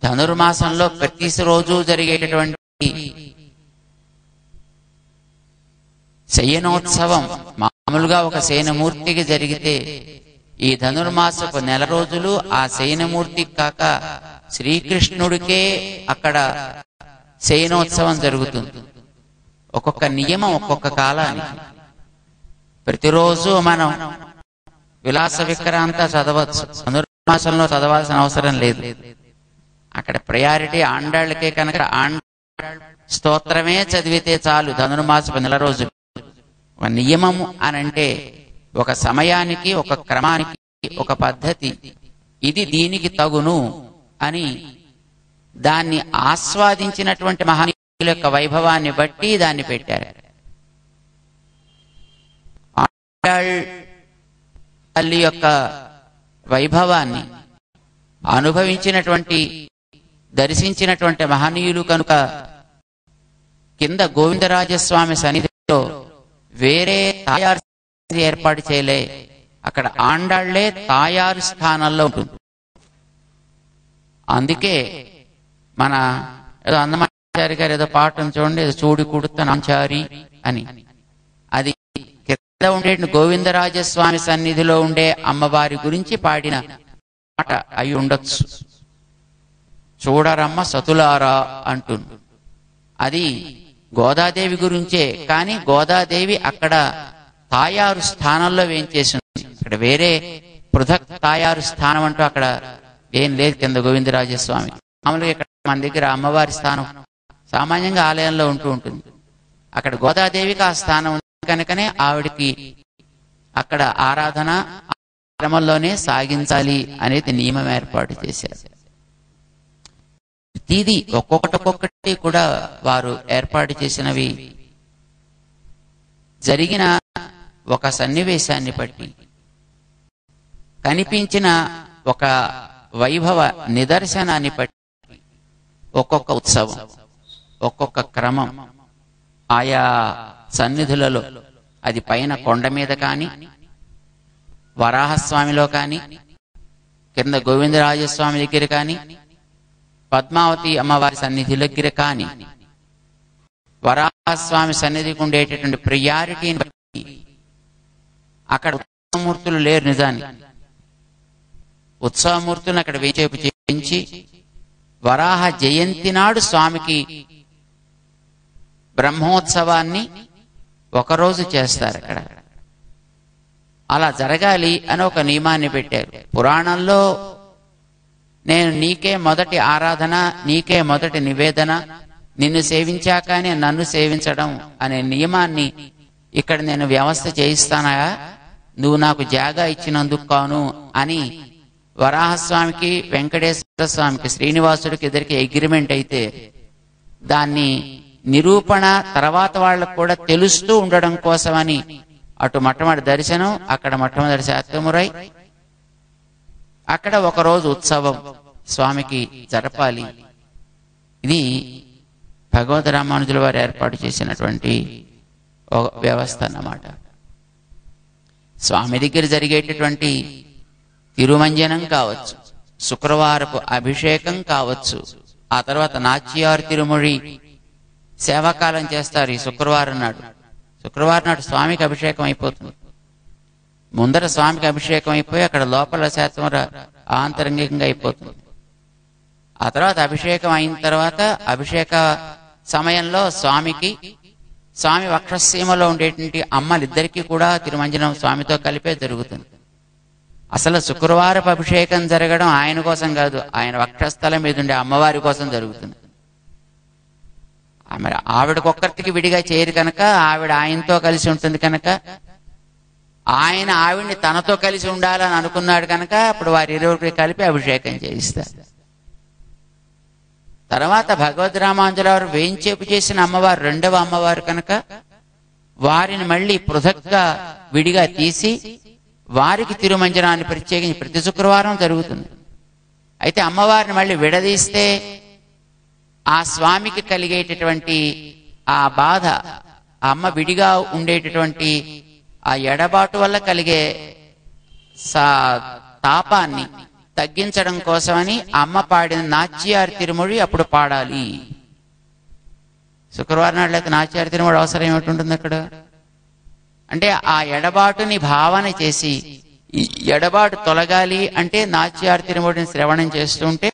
ధనుర్మాసంలో ప్రతి రోజు జరిగేటటువంటి శయనోత్సవం మామూలుగా ఒక శయనమూర్తికి జరిగితే ఈ ధనుర్మాసపు నెల రోజులు ఆ శయనమూర్తికి కాక శ్రీకృష్ణుడికే అక్కడ శయనోత్సవం జరుగుతుంది. ఒక్కొక్క నియమం ఒక్కొక్క కాలానికి. ప్రతిరోజు మనం విలాస విక్రాంత చదవచ్చు, ధనుర్మాసంలో చదవాల్సిన అవసరం లేదు. అక్కడ ప్రయారిటీ ఆండాళ్ళకే కనుక స్తోత్రమే చదివితే చాలు. ధనుర్మాసపు నెల రోజులు ఒక నియమము అనంటే ఒక సమయానికి, ఒక క్రమానికి, ఒక పద్ధతి, ఇది దీనికి తగును అని దాన్ని ఆస్వాదించినటువంటి మహనీయుల యొక్క వైభవాన్ని బట్టి దాన్ని పెట్టారు. తల్లి యొక్క వైభవాన్ని అనుభవించినటువంటి దర్శించినటువంటి మహనీయులు కనుక కింద గోవిందరాజస్వామి సన్నిధిలో వేరే తాయారు ఏర్పాటు చేయలే. అక్కడ ఆండాళ్లే తాయారు స్థానంలో ఉంటుంది. అందుకే మన ఏదో అన్నమాచారి గారు ఏదో పాఠం చూడండి, చూడి కుడుత నాంచారి అని, అది కింద ఉండే గోవిందరాజస్వామి సన్నిధిలో ఉండే అమ్మవారి గురించి పాడిన మాట అయి ఉండొచ్చు. చూడరమ్మ సతులారా అంటుంది. అది గోదాదేవి గురించే, కానీ గోదాదేవి అక్కడ తాయారు స్థానంలో వేయించేసింది. అక్కడ వేరే పృథక్ తాయారు స్థానం అంటూ అక్కడ ఏం లేదు కింద గోవిందరాజస్వామి. మామూలుగా ఇక్కడ మన దగ్గర అమ్మవారి స్థానం సామాన్యంగా ఆలయంలో ఉంటూ ఉంటుంది. అక్కడ గోదాదేవికి ఆ స్థానం ఉంది కనుకనే ఆవిడికి అక్కడ ఆరాధన క్రమంలోనే సాగించాలి అనేది నియమం ఏర్పాటు చేశారు. ప్రతిదీ ఒక్కొక్కటి కూడా వారు ఏర్పాటు చేసినవి జరిగిన ఒక సన్నివేశాన్ని బట్టి కనిపించిన ఒక వైభవ నిదర్శనాన్ని బట్టి ఒక్కొక్క ఉత్సవం, ఒక్కొక్క క్రమం ఆయా సన్నిధులలో, అది పైన కొండ మీద కానీ, వరాహస్వామిలో కానీ, కింద గోవిందరాజస్వామి దగ్గర కానీ, పద్మావతి అమ్మవారి సన్నిధి దగ్గర కానీ, వరాహస్వామి సన్నిధికి ఉండేటటువంటి ప్రియారిటీని బట్టి అక్కడ ఉత్సవమూర్తులు లేరు. నిజానికి ఉత్సవమూర్తులను అక్కడ వేచేపు చేయించి వరాహ జయంతి నాడు స్వామికి బ్రహ్మోత్సవాన్ని ఒకరోజు చేస్తారు. అక్కడ అలా జరగాలి అని ఒక నియమాన్ని పెట్టారు. పురాణంలో నేను నీకే మొదటి ఆరాధన, నీకే మొదటి నివేదన, నిన్ను సేవించాకనే నన్ను సేవించడం అనే నియమాన్ని ఇక్కడ నేను వ్యవస్థ చేయిస్తానా, నువ్వు నాకు జాగా ఇచ్చినందుకు కాను అని వరాహస్వామికి, వెంకటేశ్వర స్వామికి, శ్రీనివాసుడికి ఇద్దరికి అగ్రిమెంట్ అయితే దాన్ని నిరూపణ తర్వాత వాళ్ళకు కూడా తెలుస్తూ ఉండడం కోసమని అటు మొట్టమొదటి దర్శనం, అక్కడ మొట్టమొదటి శాతమురై, అక్కడ ఒకరోజు ఉత్సవం స్వామికి జరపాలి. ఇది భగవద్ రామానుజుల వారు ఏర్పాటు చేసినటువంటి వ్యవస్థ అన్నమాట. స్వామి దగ్గర జరిగేటటువంటి తిరుమంజనం కావచ్చు, శుక్రవారపు అభిషేకం కావచ్చు, ఆ తర్వాత నాచ్యార్ తిరుమొഴി సేవాకాలం చేస్తారు. ఈ శుక్రవారం నాడు స్వామికి అభిషేకం అయిపోతుంది. ముందర స్వామికి అభిషేకం అయిపోయి అక్కడ లోపల శాతముర ఆంతరంగికంగా అయిపోతుంది. ఆ తర్వాత అభిషేకం అయిన తర్వాత అభిషేక సమయంలో స్వామి వక్షసీమలో ఉండేటువంటి అమ్మలిద్దరికీ కూడా తిరుమంజనం స్వామితో కలిపే జరుగుతుంది. అసలు శుక్రవారపు అభిషేకం జరగడం ఆయన కోసం కాదు, ఆయన వక్షస్థలం మీద ఉండే అమ్మవారి కోసం జరుగుతుంది. మరి ఆవిడకొక్కరికి విడిగా చేయరు కనుక, ఆవిడ ఆయనతో కలిసి ఉంటుంది కనుక, ఆయన ఆవిడ్ని తనతో కలిసి ఉండాలని అనుకున్నాడు కనుక అప్పుడు వారి ఇరువురికి కలిపి అభిషేకం చేయిస్తారు. తర్వాత భగవద్ రామానుజుల వారు వేంచేపు చేసిన అమ్మవారు రెండవ అమ్మవారు కనుక వారిని మళ్ళీ పృథక్గా విడిగా తీసి వారికి తిరుమంజనాన్ని ప్రత్యేకించి ప్రతి శుక్రవారం జరుగుతుంది. అయితే అమ్మవారిని మళ్ళీ విడదీస్తే ఆ స్వామికి కలిగేటటువంటి ఆ బాధ, ఆ అమ్మ విడిగా ఉండేటటువంటి ఆ ఎడబాటు వల్ల కలిగే తాపాన్ని తగ్గించడం కోసమని అమ్మ పాడిన నాచ్యారి తిరుమొഴി అప్పుడు పాడాలి. శుక్రవారం నాళ్ళకి నాచ్యారి తిరుమొഴి అవసరం ఏమిటి అక్కడ అంటే ఆ ఎడబాటుని భావన చేసి ఈ ఎడబాటు తొలగాలి అంటే నాచ్యారి తిరుమొഴിని శ్రవణం చేస్తుంటే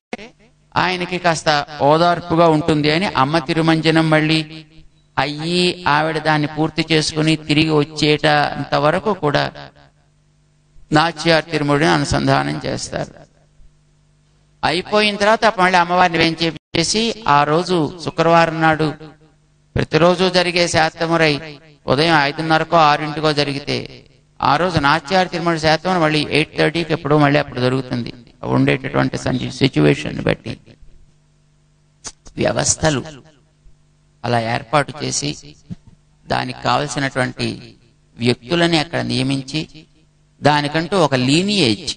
ఆయనకి కాస్త ఓదార్పుగా ఉంటుంది అని అమ్మ తిరుమంజనం మళ్ళీ అయ్యి ఆవిడ దాన్ని పూర్తి చేసుకుని తిరిగి వచ్చేటంత వరకు కూడా నాచ్యారి తిరుమొഴിని అనుసంధానం చేస్తారు. అయిపోయిన తర్వాత మళ్ళీ అమ్మవారిని వేంచేసి ఆ రోజు శుక్రవారం నాడు ప్రతిరోజు జరిగే శాతమురై ఉదయం 5:30కో 6కో జరిగితే ఆ రోజు నాచ్యారి తిరుమల శాతం మళ్ళీ 8:30కి ఎప్పుడో మళ్ళీ అప్పుడు జరుగుతుంది. ఉండేటటువంటి సిచ్యువేషన్ బట్టి వ్యవస్థలు అలా ఏర్పాటు చేసి దానికి కావలసినటువంటి వ్యక్తులని అక్కడ నియమించి దానికంటూ ఒక లీనియేజ్,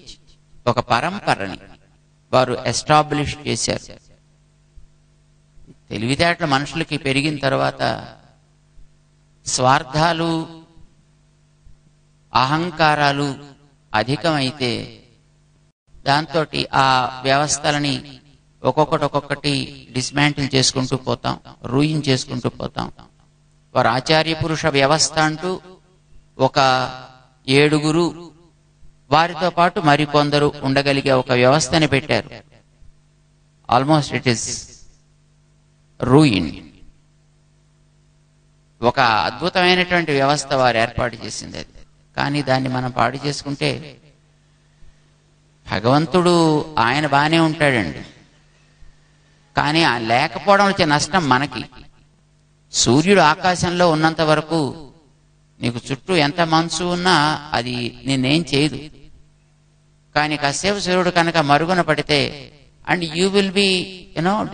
ఒక పరంపరని వారు ఎస్టాబ్లిష్ చేశారు. తెలివితేటల మనుషులకి పెరిగిన తర్వాత స్వార్థాలు, అహంకారాలు అధికమైతే దాంతో ఆ వ్యవస్థలని ఒక్కొక్కటి డిస్మాంటిల్ చేసుకుంటూ పోతాం, రూయిన్ చేసుకుంటూ పోతాం. వారు ఆచార్య పురుష వ్యవస్థ అంటూ ఒక 7 వారితో పాటు మరికొందరు ఉండగలిగే ఒక వ్యవస్థని పెట్టారు. Almost it is ruin. ఒక అద్భుతమైనటువంటి వ్యవస్థ వారు ఏర్పాటు చేసింది అది. కానీ దాన్ని మనం పాడు చేసుకుంటే భగవంతుడు ఆయన బానే ఉంటాడండి, కానీ ఆ లేకపోవడం వచ్చే నష్టం మనకి. సూర్యుడు ఆకాశంలో ఉన్నంత వరకు నీకు చుట్టూ ఎంత మనసు ఉన్నా అది నేనేం చేయదు. కానీ కాసేపు సూర్యుడు కనుక మరుగున పడితే and you will be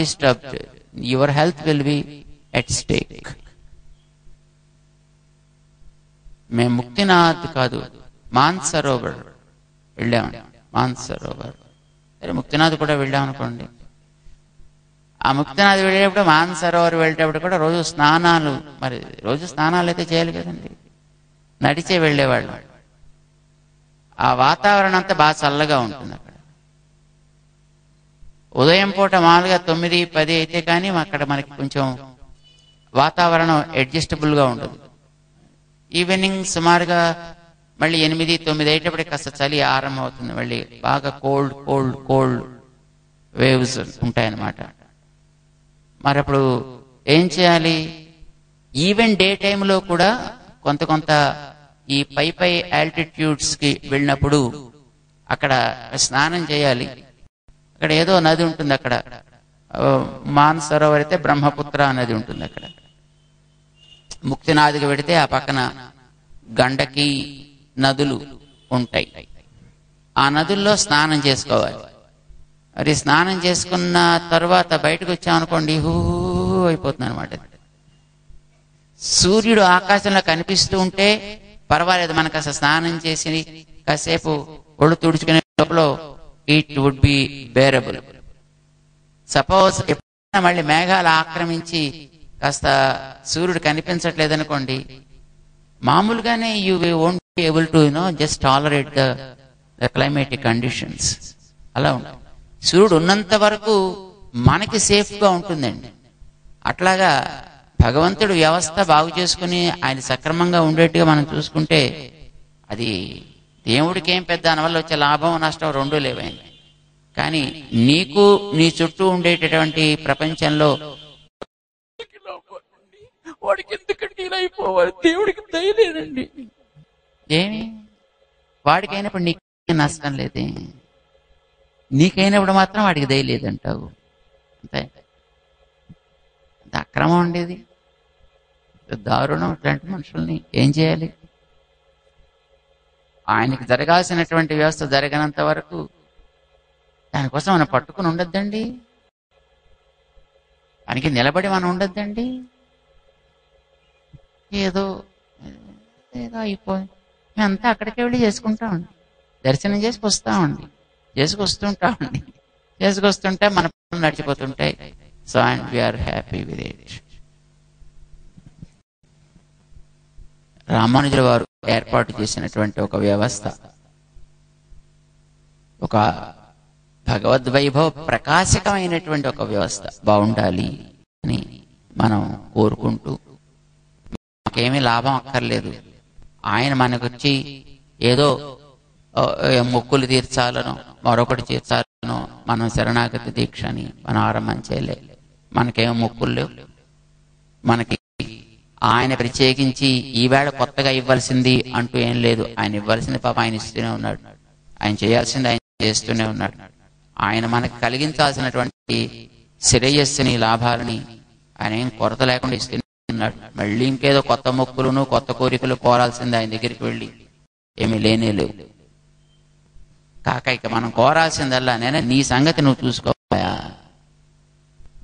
disturbed, your health will be at stake. మేము ముక్తినాథ్ కాదు మాన్సరోవర్ వెళ్ళామండి. మాన్సరోవర్ సరే, ముక్తినాథ్ కూడా వెళ్ళామనుకోండి. ఆ ముక్తినాథ్ వెళ్ళేటప్పుడు మాన్సరోవర్ వెళ్ళేటప్పుడు కూడా రోజు స్నానాలు, మరి రోజు స్నానాలు అయితే చేయాలి కదండి, నడిచే వెళ్ళేవాళ్ళు. ఆ వాతావరణం అంతా బాగా చల్లగా ఉంటుంది అక్కడ. ఉదయం పూట మామూలుగా 9, 10 అయితే కానీ అక్కడ మనకి కొంచెం వాతావరణం అడ్జస్టబుల్ గా ఉండదు. ఈవినింగ్ సుమారుగా మళ్ళీ 8, 9 అయ్యేటప్పటికి కాస్త చలి ఆరంభం అవుతుంది. మళ్ళీ బాగా కోల్డ్ వేవ్స్ ఉంటాయన్నమాట. మరి అప్పుడు ఏం చేయాలి? ఈవెన్ డే టైంలో కూడా కొంత ఈ పై ఆల్టిట్యూడ్స్ కి వెళ్ళినప్పుడు అక్కడ స్నానం చేయాలి. అక్కడ ఏదో నది ఉంటుంది, అక్కడ మానసరోవర్ అయితే బ్రహ్మపుత్ర నది ఉంటుంది అక్కడ. ముక్తినాథ్కి వెడితే ఆ పక్కన గండకి నదులు ఉంటాయి. ఆ నదుల్లో స్నానం చేసుకోవాలి. మరి స్నానం చేసుకున్న తర్వాత బయటకు వచ్చామనుకోండి, హూ అయిపోతుంది అనమాట. సూర్యుడు ఆకాశంలో కనిపిస్తూ ఉంటే పర్వాలేదు, మనకు అసలు స్నానం చేసి కాసేపు ఒళ్ళు తుడుచుకునే లోపల it would be bearable. Suppose ఎప్పుడైనా మళ్ళీ మేఘాలు ఆక్రమించి కాస్త సూర్యుడు కనిపించట్లేదు అనుకోండి, మామూలుగానే you won't be able to just tolerate the climatic conditions. అలా ఉంటుంది. సూర్యుడు ఉన్నంత వరకు మనకి సేఫ్ గా ఉంటుందండి. అట్లాగా భగవంతుడు వ్యవస్థ బాగు చేసుకుని ఆయన సక్రమంగా ఉండేట్టుగా మనం చూసుకుంటే అది దేవుడికి ఏం పెద్ద దానివల్ల వచ్చే లాభం నష్టం రెండూ లేవండి. కానీ నీకు నీ చుట్టూ ఉండేటటువంటి ప్రపంచంలో వాడికి ఎందుకంటే ఇలా అయిపోవాలి, దేవుడికి దయలేదండి. ఏమి వాడికైనప్పుడు నీకు నష్టం లేదే, నీకైనప్పుడు మాత్రం వాడికి దయలేదంటావు. అంతే, అంత అక్రమం ఉండేది, దారుణం. ఇట్లాంటి మనుషుల్ని ఏం చేయాలి? ఆయనకి జరగాల్సినటువంటి వ్యవస్థ జరగనంత వరకు దానికోసం మనం పట్టుకుని ఉండద్దండి. దానికి నిలబడి మనం ఉండొద్దండి. ఏదో ఏదో అయిపోయి మేమంతా అక్కడికి వెళ్ళి చేసుకుంటామండి, దర్శనం చేసి వస్తామండి, చేసుకొస్తుంటామండి. చేసుకొస్తుంటే మన పనులు నడిచిపోతుంటాయి. So and we are happy with it. రామానుజుల వారు ఏర్పాటు చేసినటువంటి ఒక వ్యవస్థ, ఒక భగవద్వైభవ ప్రకాశకమైనటువంటి ఒక వ్యవస్థ బాగుండాలి అని మనం కోరుకుంటూ, మాకేమీ లాభం అక్కర్లేదు, ఆయన మనకొచ్చి ఏదో మొక్కులు తీర్చాలనో మరొకటి తీర్చాలనో మనం శరణాగతి దీక్షని మనం ఆరంభం చేయలే. మనకేమో మొక్కులు లేవు. మనకి ఆయన ప్రత్యేకించి ఈవేళ కొత్తగా ఇవ్వాల్సింది అంటూ ఏం లేదు. ఆయన ఇవ్వాల్సింది పాప ఆయన ఇస్తూనే ఉన్నాడు, ఆయన చేయాల్సింది ఆయన చేస్తూనే ఉన్నాడు. ఆయన మనకు కలిగించాల్సినటువంటి శ్రేయస్సుని లాభాలని ఆయన ఏం కొరత లేకుండా ఇస్తూనే ఉన్నాడు. మళ్ళీ ఇంకేదో కొత్త మొక్కులను కొత్త కోరికలు కోరాల్సింది ఆయన దగ్గరికి వెళ్ళి ఏమీ లేనే లేవు. కాక ఇక మనం కోరాల్సిందల్లా నేనే నీ సంగతి నువ్వు చూసుకోయా,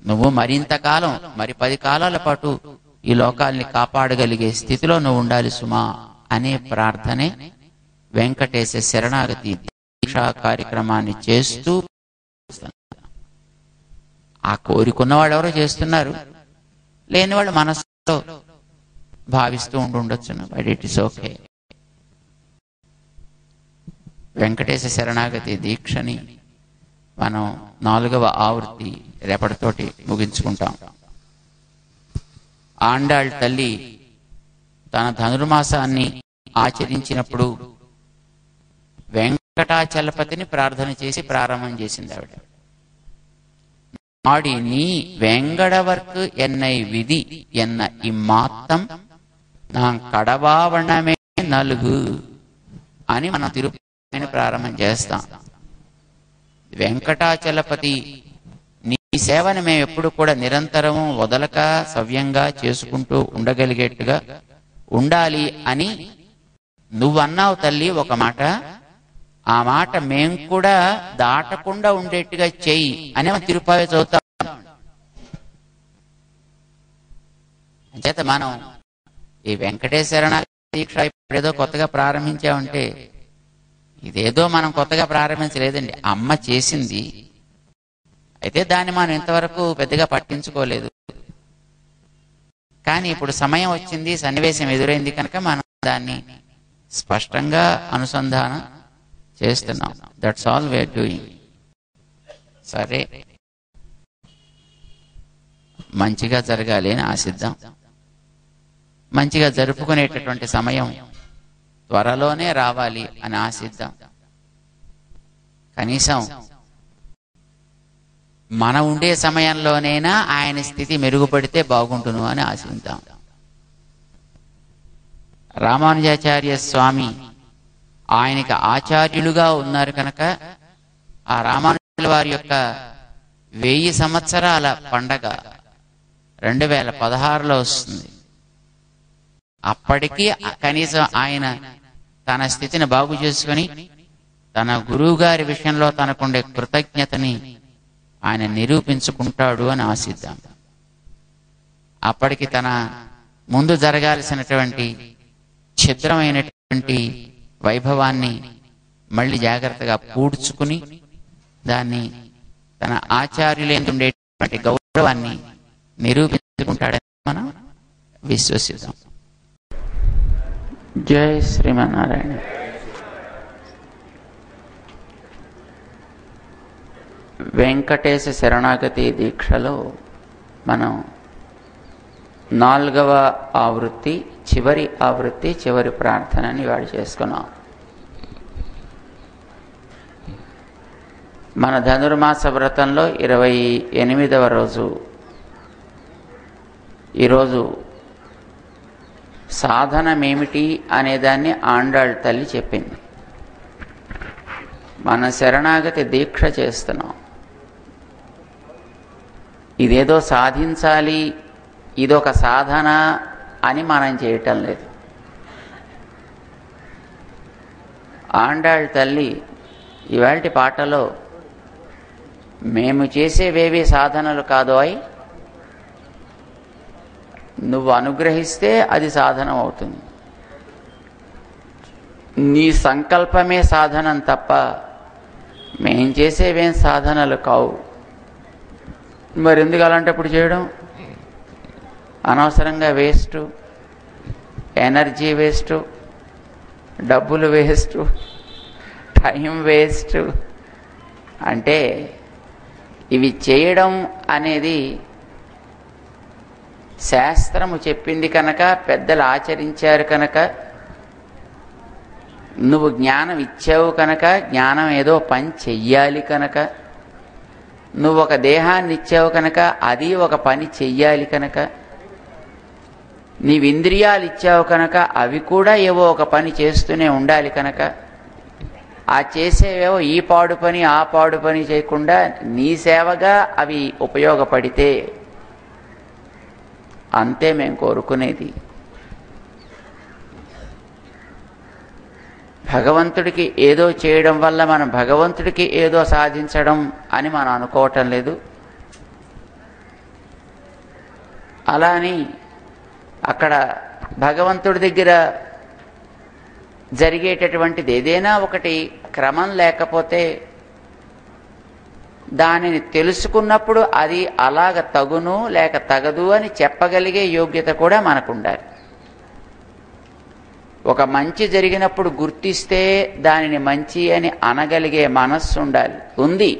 నువ్వు మరింత కాలం మరి 10 కాలాల పాటు ఈ లోకాల్ని కాపాడగలిగే స్థితిలో నువ్వు ఉండాలి సుమా అనే ప్రార్థనే వెంకటేశ శరణాగతి దీక్షా కార్యక్రమాన్ని చేస్తూ, ఆ కోరికున్న వాళ్ళు ఎవరో చేస్తున్నారు, లేని వాళ్ళు మనసులో భావిస్తూ ఉండొచ్చును. But it is okay. Venkatesha శరణాగతి దీక్షని మనం 4వ ఆవృత్తి రేపటితోటి ముగించుకుంటాం. ఆండాళ్ తల్లి తన ధనుర్మాసాన్ని ఆచరించినప్పుడు వెంకటాచలపతిని ప్రార్థన చేసి ప్రారంభం చేసింది ఆవిడ. ఆడి నీ వెంగడవర్కు ఎన్నై విధి ఎన్న ఇమ్మాత్తం నా కడవావణమే నలుగు అని మనం తిరుపతిని ప్రారంభం చేస్తాం. వెంకటాచలపతి నీ సేవని మేము ఎప్పుడు కూడా నిరంతరము వదలక సవ్యంగా చేసుకుంటూ ఉండగలిగేట్టుగా ఉండాలి అని నువ్వన్నావు తల్లి ఒక మాట. ఆ మాట మేం కూడా దాటకుండా ఉండేట్టుగా చెయ్యి అని తిరుపావి చదువుతాం. అంచేత మనం ఈ వెంకటేశ్వర దీక్ష ఇప్పుడేదో కొత్తగా ప్రారంభించామంటే ఇదేదో మనం కొత్తగా ప్రారంభించలేదండి, అమ్మ చేసింది. అయితే దాన్ని మనం ఇంతవరకు పెద్దగా పట్టించుకోలేదు. కానీ ఇప్పుడు సమయం వచ్చింది, సన్నివేశం ఎదురైంది కనుక మనం దాన్ని స్పష్టంగా అనుసంధానం చేస్తున్నాం. That's all we are doing. సరే, మంచిగా జరగాలి అని ఆశిద్దాం. మంచిగా జరుపుకునేటటువంటి సమయం త్వరలోనే రావాలి అని ఆశిద్దాం. కనీసం మనం ఉండే సమయంలోనైనా ఆయన స్థితి మెరుగుపడితే బాగుంటును అని ఆశిద్దాం. రామానుజాచార్య స్వామి ఆయనకి ఆచార్యులుగా ఉన్నారు కనుక ఆ రామానుజుల వారి యొక్క 1000 సంవత్సరాల పండగ 2016లో వస్తుంది. అప్పటికీ కనీసం ఆయన తన స్థితిని బాగు చేసుకుని తన గురువు గారి విషయంలో తనకుండే కృతజ్ఞతని ఆయన నిరూపించుకుంటాడు అని ఆశిద్దాం. అప్పటికి తన ముందు జరగాల్సినటువంటి ఛిద్రమైనటువంటి వైభవాన్ని మళ్ళీ జాగ్రత్తగా పూడ్చుకుని దాన్ని తన ఆచార్యులేందు ఉండేటువంటి గౌరవాన్ని నిరూపించుకుంటాడని మనం విశ్వసిద్దాం. జై శ్రీమన్నారాయణ. వెంకటేశ శరణాగతి దీక్షలో మనం 4వ ఆవృత్తి చివరి ఆవృత్తి చివరి ప్రార్థనని వాడు చేసుకున్నాం. మన ధనుర్మాస వ్రతంలో 28వ రోజు. ఈరోజు సాధనమేమిటి అనేదాన్ని ఆండాళ్ తల్లి చెప్పింది. మన శరణాగతి దీక్ష చేస్తున్నాం. ఇదేదో సాధించాలి, ఇదొక సాధన అని మనం చేయటం లేదు. ఆండాళ్ తల్లి ఇవాల్టి పాటలో మేము చేసేవేవి సాధనలు కాదోయ్, నువ్వు అనుగ్రహిస్తే అది సాధనం అవుతుంది. నీ సంకల్పమే సాధనం తప్ప మేం చేసేవేం సాధనలు కావు. మరి ఎందుకు అలాంటప్పుడు చేయడం? అనవసరంగా వేస్టు, ఎనర్జీ వేస్టు, డబ్బులు వేస్టు, టైం వేస్టు. అంటే ఇవి చేయడం అనేది శాస్త్రము చెప్పింది కనుక, పెద్దలు ఆచరించారు కనుక, నువ్వు జ్ఞానం ఇచ్చావు కనుక, జ్ఞానం ఏదో పని చెయ్యాలి కనుక, నువ్వు ఒక దేహాన్ని ఇచ్చావు కనుక అది ఒక పని చెయ్యాలి కనుక, నీవు ఇంద్రియాలు ఇచ్చావు కనుక అవి కూడా ఏవో ఒక పని చేస్తూనే ఉండాలి కనుక, ఆ చేసేవేవో ఈ పాడు పని ఆ పాడు పని చేయకుండా నీ సేవగా అవి ఉపయోగపడితే అంతే మేము కోరుకునేది. భగవంతుడికి ఏదో చేయడం వల్ల మనం భగవంతుడికి ఏదో సాధించడం అని మనం అనుకోవటం లేదు. అలా అని అక్కడ భగవంతుడి దగ్గర జరిగేటటువంటిది ఏదైనా ఒకటి క్రమం లేకపోతే దానిని తెలుసుకున్నప్పుడు అది అలాగ తగును లేక తగదు అని చెప్పగలిగే యోగ్యత కూడా మనకు ఉండాలి. ఒక మంచి జరిగినప్పుడు గుర్తిస్తే దానిని మంచి అని అనగలిగే మనస్సు ఉండాలి. ఉంది,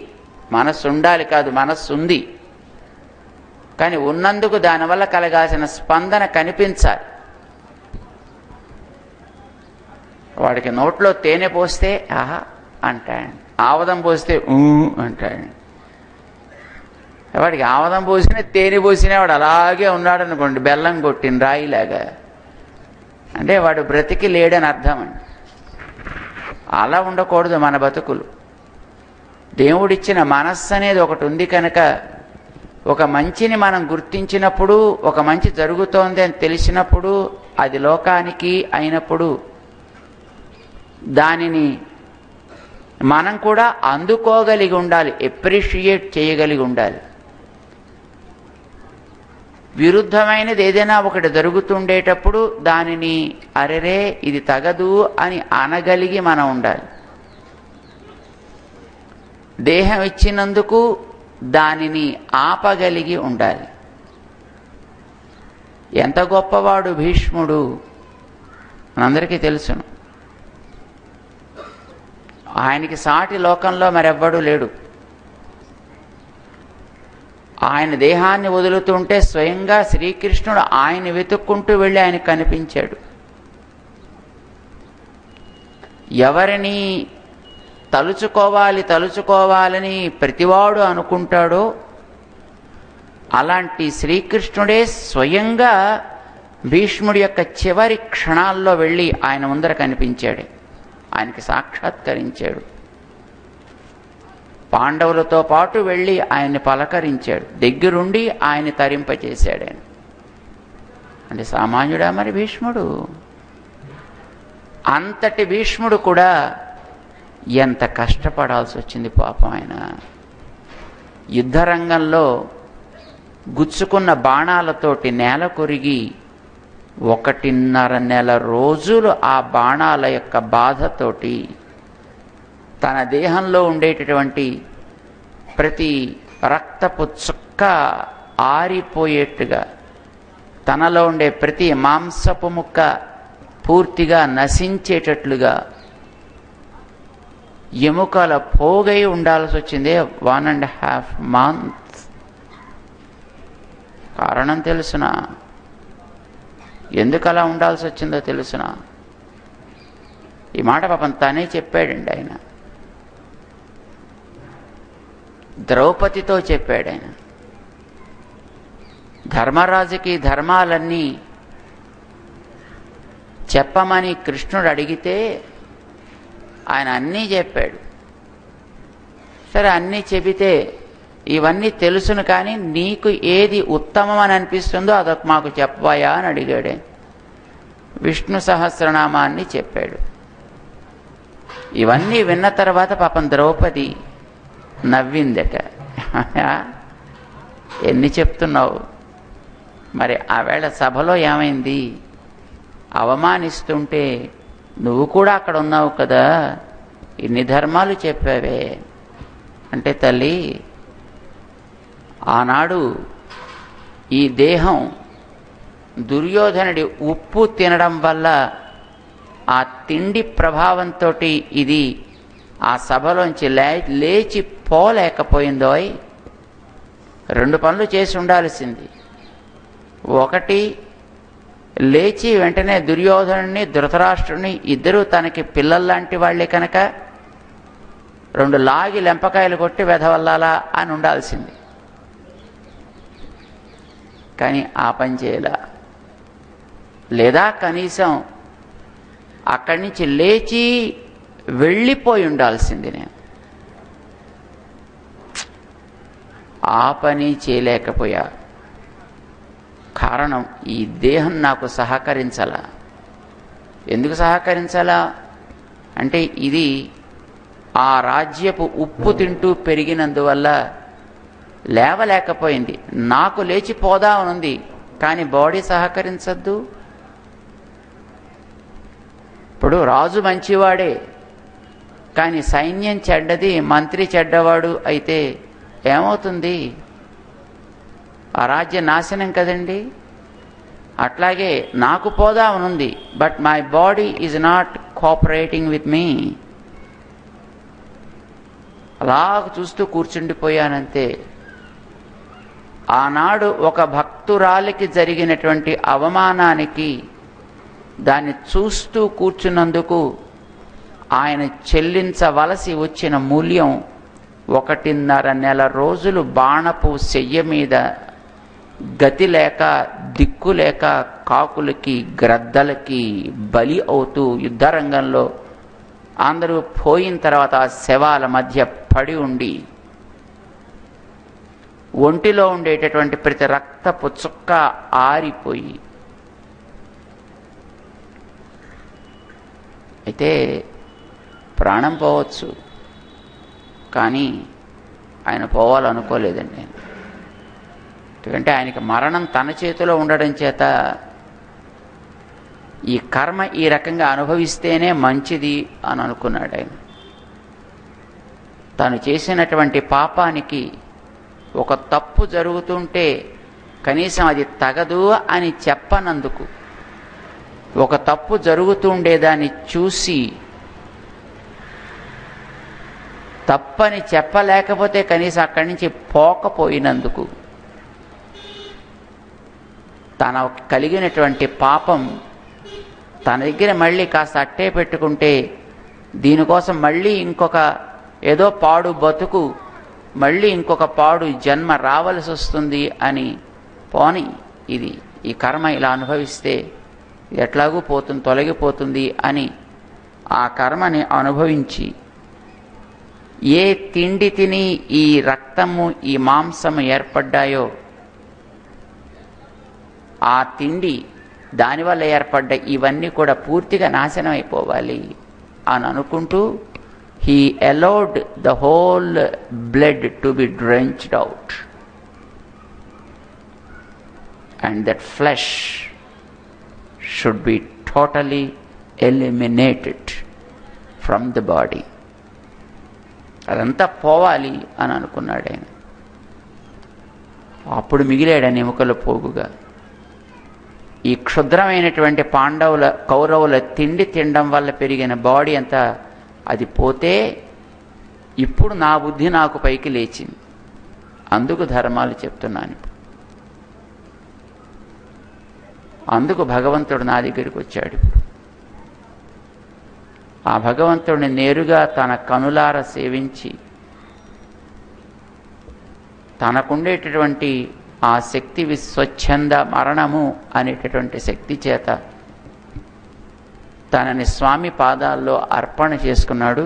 మనస్సు ఉండాలి కాదు, మనస్సు ఉంది. కానీ ఉన్నందుకు దానివల్ల కలగాల్సిన స్పందన కనిపించాలి. వాడికి నోట్లో తేనె పోస్తే ఆహా అంటాడు, ఆవదం పోస్తే అంటాడు. వాడికి ఆవదం పోసినా తేనె పోసినా వాడు అలాగే ఉన్నాడు అనుకోండి, బెల్లం కొట్టిన రాయిలాగా, అంటే వాడు బ్రతికి లేడని అర్థం అండి. అలా ఉండకూడదు మన బతుకులు. దేవుడిచ్చిన మనస్సు అనేది ఒకటి ఉంది కనుక ఒక మంచిని మనం గుర్తించినప్పుడు, ఒక మంచి జరుగుతోంది అని తెలిసినప్పుడు, అది లోకానికి అయినప్పుడు దానిని మనం కూడా అందుకోగలిగి ఉండాలి, ఎప్రిషియేట్ చేయగలిగి ఉండాలి. విరుద్ధమైనది ఏదైనా ఒకటి జరుగుతుండేటప్పుడు దానిని అరెరే ఇది తగదు అని అనగలిగి మనం ఉండాలి. దేహం ఇచ్చినందుకు దానిని ఆపగలిగి ఉండాలి. ఎంత గొప్పవాడు భీష్ముడు మనందరికీ తెలుసును. ఆయనకి సాటి లోకంలో మరెవ్వడూ లేడు. ఆయన దేహాన్ని వదులుతుంటే స్వయంగా శ్రీకృష్ణుడు ఆయన వెతుక్కుంటూ వెళ్ళి ఆయనకు కనిపించాడు. ఎవరిని తలుచుకోవాలని ప్రతివాడు అనుకుంటాడో అలాంటి శ్రీకృష్ణుడే స్వయంగా భీష్ముడి యొక్క చివరి క్షణాల్లో వెళ్ళి ఆయన ముందర కనిపించాడు, ఆయనకి సాక్షాత్కరించాడు. పాండవులతో పాటు వెళ్ళి ఆయన్ని పలకరించాడు, దగ్గరుండి ఆయన్ని తరింపచేశాడు. ఆయన అంటే సామాన్యుడా మరి భీష్ముడు? అంతటి భీష్ముడు కూడా ఎంత కష్టపడాల్సి వచ్చింది పాపం. ఆయన యుద్ధరంగంలో గుచ్చుకున్న బాణాలతోటి నేల కొరిగి 1.5 నెల రోజులు ఆ బాణాల యొక్క బాధతోటి తన దేహంలో ఉండేటటువంటి ప్రతి రక్తపు చుక్క ఆరిపోయేట్టుగా, తనలో ఉండే ప్రతి మాంసపు ముక్క పూర్తిగా నశించేటట్లుగా ఎముకల పోగై ఉండాల్సి వచ్చింది 1.5 months. కారణం తెలుసునా? ఎందుకు అలా ఉండాల్సి వచ్చిందో తెలుసునా? ఈ మాట పాపం తనే చెప్పాడండి. ఆయన ద్రౌపదితో చెప్పాడు. ఆయన ధర్మరాజుకి ధర్మాలన్నీ చెప్పమని కృష్ణుడు అడిగితే ఆయన అన్నీ చెప్పాడు. సరే అన్నీ చెబితే ఇవన్నీ తెలుసును, కానీ నీకు ఏది ఉత్తమం అని అనిపిస్తుందో అదొక మాకు చెప్పవయా అని అడిగాడు. విష్ణు సహస్రనామాన్ని చెప్పాడు. ఇవన్నీ విన్న తర్వాత పాపం ద్రౌపది నవ్విందట. ఎన్ని చెప్తున్నావు, మరి ఆవేళ సభలో ఏమైంది? అవమానిస్తుంటే నువ్వు కూడా అక్కడ ఉన్నావు కదా, ఇన్ని ధర్మాలు చెప్పావే అంటే, తల్లి ఆనాడు ఈ దేహం దుర్యోధనుడి ఉప్పు తినడం వల్ల ఆ తిండి ప్రభావంతో ఇది ఆ సభలోంచి లేచి పోలేకపోయిందోయ్. 2 పనులు చేసి ఉండాల్సింది. ఒకటి, లేచి వెంటనే దుర్యోధనుడిని ధృతరాష్ట్రుడిని ఇద్దరూ తనకి పిల్లల్లాంటి వాళ్లే కనుక 2 లాగి లెంపకాయలు కొట్టి వెధవల్లాలా అని ఉండాల్సింది. కానీ ఆ పని చేయలా. లేదా కనీసం అక్కడి నుంచి లేచి వెళ్ళిపోయి ఉండాల్సింది. నేను ఆ పని చేయలేకపోయా. కారణం, ఈ దేహం నాకు సహకరించాలా. ఎందుకు సహకరించాలా అంటే, ఇది ఆ రాజ్యపు ఉప్పు తింటూ పెరిగినందువల్ల లేవలేకపోయింది. నాకు లేచిపోదామనుంది, కానీ బాడీ సహకరించద్దు. ఇప్పుడు రాజు మంచివాడే, కానీ సైన్యం చెడ్డది, మంత్రి చెడ్డవాడు అయితే ఏమవుతుంది? ఆ రాజ్య నాశనం కదండి. అట్లాగే నాకు పోదామనుంది, but my body is not cooperating with me. అలా చూస్తూ కూర్చుండిపోయానంతే. ఆనాడు ఒక భక్తురాలికి జరిగినటువంటి అవమానానికి, దాన్ని చూస్తూ కూర్చున్నందుకు ఆయన చెల్లించవలసి వచ్చిన మూల్యం 1.5 నెల రోజులు బాణపు శయ్య మీద గతి లేక, దిక్కు లేక, కాకులకి గ్రద్దలకి బలి అవుతూ యుద్ధరంగంలో అందరూ పోయిన తర్వాత ఆ శవాల మధ్య పడి ఉండి, ఒంటిలో ఉండేటటువంటి ప్రతి రక్తపు చుక్క ఆరిపోయి, అయితే ప్రాణం పోవచ్చు, కానీ ఆయన పోవాలనుకోలేదండి నేను. ఎందుకంటే ఆయనకి మరణం తన చేతిలో ఉండడం చేత ఈ కర్మ ఈ రకంగా అనుభవిస్తేనే మంచిది అని అనుకున్నాడు ఆయన. తను చేసినటువంటి పాపానికి ఒక తప్పు జరుగుతుంటే కనీసం అది తగదు అని చెప్పనందుకు, ఒక తప్పు జరుగుతుండేదాన్ని చూసి తప్పని చెప్పలేకపోతే కనీసం అక్కడి నుంచి పోకపోయినందుకు, తన కలిగినటువంటి పాపం తన దగ్గర మళ్ళీ కాస్త అట్టే పెట్టుకుంటే దీనికోసం మళ్ళీ ఇంకొక ఏదో పాడు బతుకు, మళ్ళీ ఇంకొక పాడు జన్మ రావలసి వస్తుంది అని, పోని ఇది ఈ కర్మ ఇలా అనుభవిస్తే ఎట్లాగూ పోతుంది, తొలగిపోతుంది అని ఆ కర్మని అనుభవించి, ఏ తిండి తిని ఈ రక్తము ఈ మాంసము ఏర్పడ్డాయో ఆ తిండి దానివల్ల ఏర్పడ్డ ఇవన్నీ కూడా పూర్తిగా నాశనం అయిపోవాలి అని అనుకుంటూ, he allowed the whole blood to be drenched out and that flesh should be totally eliminated from the body. అదంతా పోవాలి అని అనుకున్నాడు ఆయన. అప్పుడు మిగిలాడని ఎముకల పోగుగా ఈ క్షుద్రమైనటువంటి కౌరవుల తిండి తినడం వల్ల పెరిగిన బాడీ అంతా అది పోతే, ఇప్పుడు నా బుద్ధి నాకు పైకి లేచింది. అందుకు ధర్మాలు చెప్తున్నాను. అందుకు భగవంతుడు నా దగ్గరికి వచ్చాడు. ఆ భగవంతుడిని నేరుగా తన కనులార సేవించి, తనకుండేటటువంటి ఆ శక్తి విస్వచ్ఛంద మరణము అనేటటువంటి శక్తి చేత తనని స్వామి పాదాల్లో అర్పణ చేసుకున్నాడు.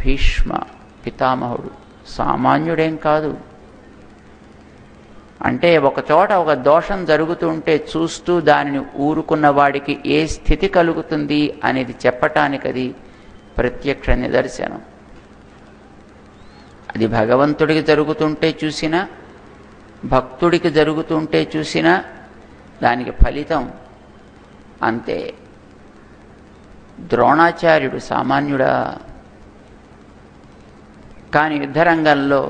భీష్మ పితామహుడు సామాన్యుడేం కాదు. అంటే ఒక చోట ఒక దోషం జరుగుతుంటే చూస్తూ దానిని ఊరుకున్న వాడికి ఏ స్థితి కలుగుతుంది అనేది చెప్పటానికి అది ప్రత్యక్ష నిదర్శనం. అది భగవంతుడికి జరుగుతుంటే చూసినా, భక్తుడికి జరుగుతుంటే చూసినా, దానికి ఫలితం అంతే. ద్రోణాచార్యుడు సామాన్యుడా? కానీ యుద్ధరంగంలో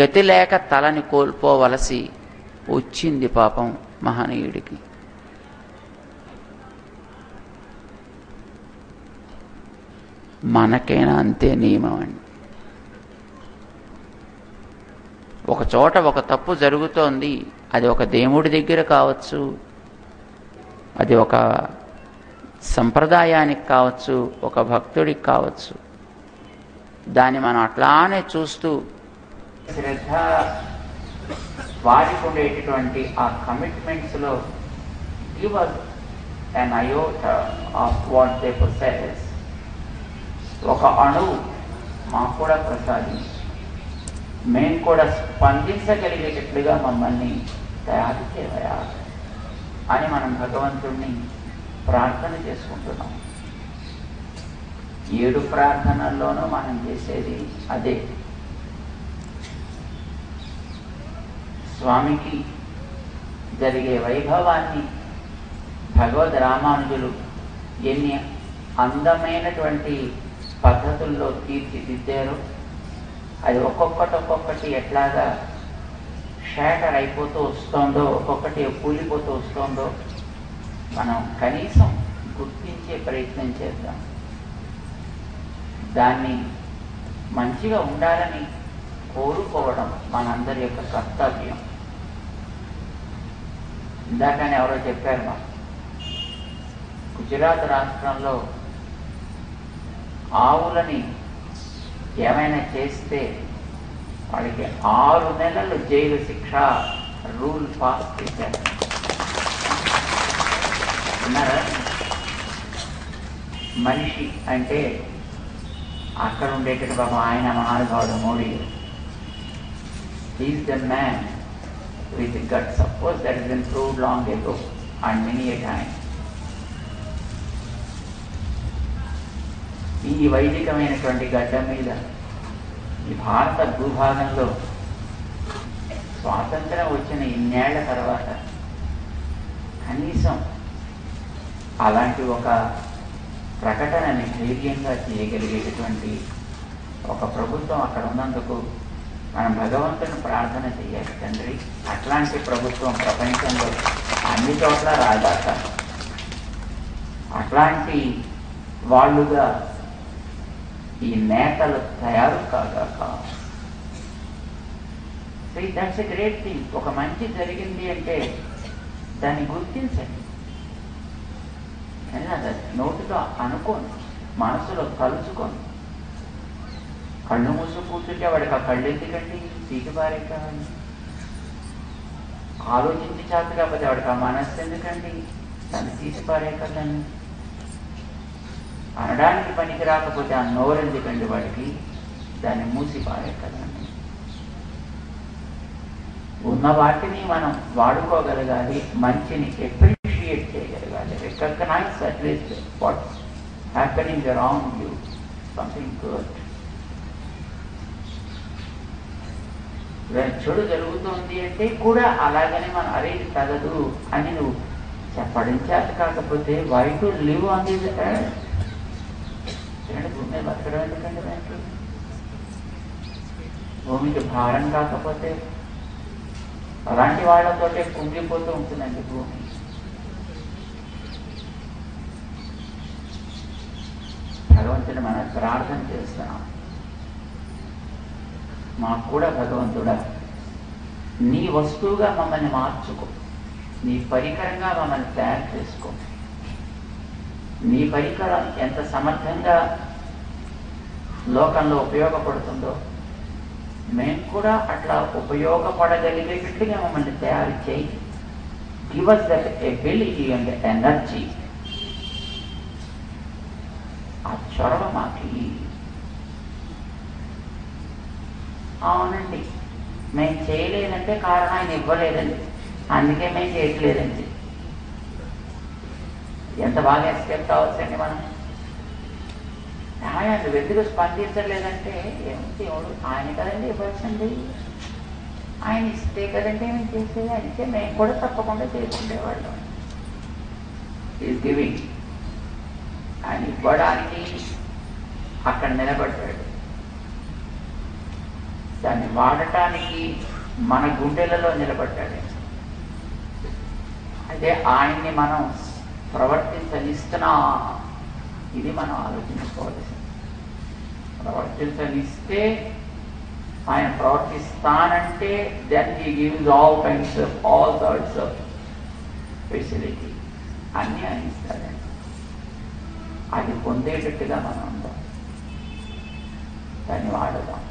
గతి లేక తలని కోల్పోవలసి వచ్చింది పాపం మహనీయుడికి. మనకైనా అంతే నియమం అండి. ఒక చోట ఒక తప్పు జరుగుతోంది, అది ఒక దేవుడి దగ్గర కావచ్చు, అది ఒక సంప్రదాయానికి కావచ్చు, ఒక భక్తుడికి కావచ్చు. దాన్ని మనం అట్లానే చూస్తూ శ్రద్ధ వారికి ఉండేటటువంటి ఆ కమిట్మెంట్స్లో give us an iota of what they possess, ఒక అణువు మాకు కూడా ప్రసాదించి మేము కూడా స్పందించగలిగేటట్లుగా మమ్మల్ని తయారు చేయవయా అని మనం భగవంతుణ్ణి ప్రార్థన చేసుకుంటున్నాం. 7 ప్రార్థనల్లోనూ మనం చేసేది అదే. స్వామికి జరిగే వైభవాన్ని భగవద్ రామానుజులు ఎన్ని అందమైనటువంటి పద్ధతుల్లో తీర్చిదిద్దారో, అది ఒక్కొక్కటి ఎట్లాగా షాటర్ అయిపోతూ వస్తుందో, ఒక్కొక్కటి కూలిపోతూ వస్తుందో మనం కనీసం గుర్తించే ప్రయత్నం చేద్దాం. దాన్ని మంచిగా ఉండాలని కోరుకోవడం మనందరి యొక్క కర్తవ్యం. ఇందాకనే ఎవరో చెప్పారు, మా గుజరాత్ రాష్ట్రంలో ఆవులని ఏమైనా చేస్తే వాళ్ళకి 6 నెలలు జైలు శిక్ష రూల్ పాస్ చేశారు. విన్నారా? మనిషి అంటే అక్కడ ఉండేటట్టు బాబా ఆయన మహానుభావుడు Modi, is the man with gut. Suppose that is been proved long ago and many a time. ఈ వైదికమైనటువంటి గడ్డ మీద, ఈ భారత భూభాగంలో స్వాతంత్రం వచ్చిన ఇన్నేళ్ల తర్వాత కనీసం అలాంటి ఒక ప్రకటనని ధైర్యంగా చేయగలిగేటటువంటి ఒక ప్రభుత్వం అక్కడ ఉన్నందుకు మనం భగవంతుని ప్రార్థన చేయాలి. తండ్రి, అట్లాంటి ప్రభుత్వం ప్రపంచంలో అన్ని చోట్ల రాగాక, అట్లాంటి వాళ్ళుగా ఈ నేతలు తయారు కాగాక. That's a great thing. ఒక మంచి జరిగింది అంటే దాన్ని గుర్తించండి. అది నోటితో అనుకోండి, మనసులో తలుచుకోండి. కళ్ళు మూసు కూర్చుంటే వాడికి ఆ కళ్ళు ఎందుకండి, తీటి బారే కావాలి. ఆలోచించి చేత కాకపోతే వాడికి ఆ మనస్సు ఎందుకండి, దాన్ని తీసి పారే కదండి. అనడానికి పనికి రాకపోతే ఆ నోరు ఎందుకండి వాడికి, దాన్ని మూసి పారే కదండి. ఉన్న వాటిని మనం వాడుకోగలగాలి, మంచిని అప్రిషియేట్ చేయగలగాలి. Recognise at least what's happening around you, something good. చెడు జరుగుతుంది అంటే కూడా అలాగనే మనం అరే తగదు అని నువ్వు చెప్పడం చేత కాకపోతే why to live on this earth? భూమి మీద బతకడం ఎందుకంటే దాంట్లో భూమికి భారం కాకపోతే అలాంటి వాళ్ళతోటే కుంగిపోతూ ఉంటుందండి భూమి. భగవంతుడు మనం ప్రార్థన చేస్తున్నాం, మాకు కూడా భగవంతుడా నీ వస్తువుగా మమ్మల్ని మార్చుకో, నీ పరికరంగా మమ్మల్ని తయారు చేసుకో. నీ పరికరం ఎంత సమర్థంగా లోకంలో ఉపయోగపడుతుందో మేము కూడా అట్లా ఉపయోగపడగలిగేటట్టుగా మమ్మల్ని తయారు చేయి. Give us that ability and energy. ఆ చొరవ మాకి. అవునండి, మేము చేయలేదంటే కారణం ఆయన ఇవ్వలేదండి, అందుకే మేము చేయట్లేదండి. ఎంత బాగా ఎస్కేప్ కావచ్చండి మనం. ఆయన వెతుకు స్పందించలేదంటే ఏమిటి, ఎవడు ఆయన కదండి ఇవ్వచ్చండి. ఆయన ఇస్తే కదంటే మేము చేసేది, అంటే మేము కూడా తప్పకుండా చేసుకునేవాళ్ళం. Is giving. ఆయన ఇవ్వడానికి అక్కడ నిలబడ్డాడు. దాన్ని వాడటానికి మన గుండెలలో నిలబడ్డాడు. అయితే ఆయన్ని మనం ప్రవర్తించనిస్తున్నా, ఇది మనం ఆలోచించుకోవాల్సింది. ప్రవర్తించనిస్తే, ఆయన ప్రవర్తిస్తానంటే then he gives all kinds of all sorts of facility, అన్నీ ఆయన ఇస్తాడండి. అది పొందేటట్టుగా మనం ఉందాం, దాన్ని వాడదాం.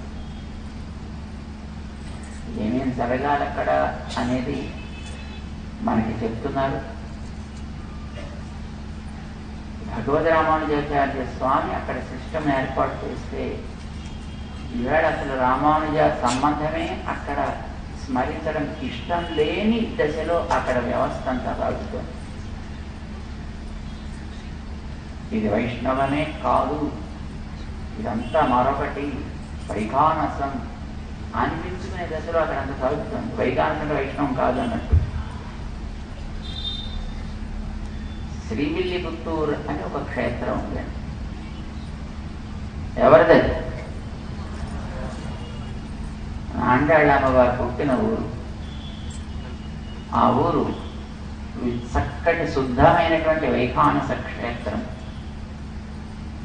ఏమేమి జరగాలి అక్కడ అనేది మనకి చెప్తున్నారు. భగవద్ రామానుజాచార్య స్వామి అక్కడ సిస్టమ్ ఏర్పాటు చేస్తే, ఈవేళ అసలు రామానుజ సంబంధమే అక్కడ స్మరించడం ఇష్టం లేని దశలో అక్కడ వ్యవస్థ అంతా సాగుతుంది. ఇది వైష్ణవమే కాదు, ఇదంతా మరొకటి వైఖానసం అనిపించుకునే దశలో అక్కడ అంత సాగుతుంది. వైఖానసం వైష్ణవం కాదు అన్నట్టు. శ్రీవిల్లిపుత్తూరు అని ఒక క్షేత్రం ఉందండి. ఎవరిదది? ఆండాళ్ళమ్మవారు పుట్టిన ఊరు. ఆ ఊరు చక్కటి శుద్ధమైనటువంటి వైఖానస క్షేత్రం.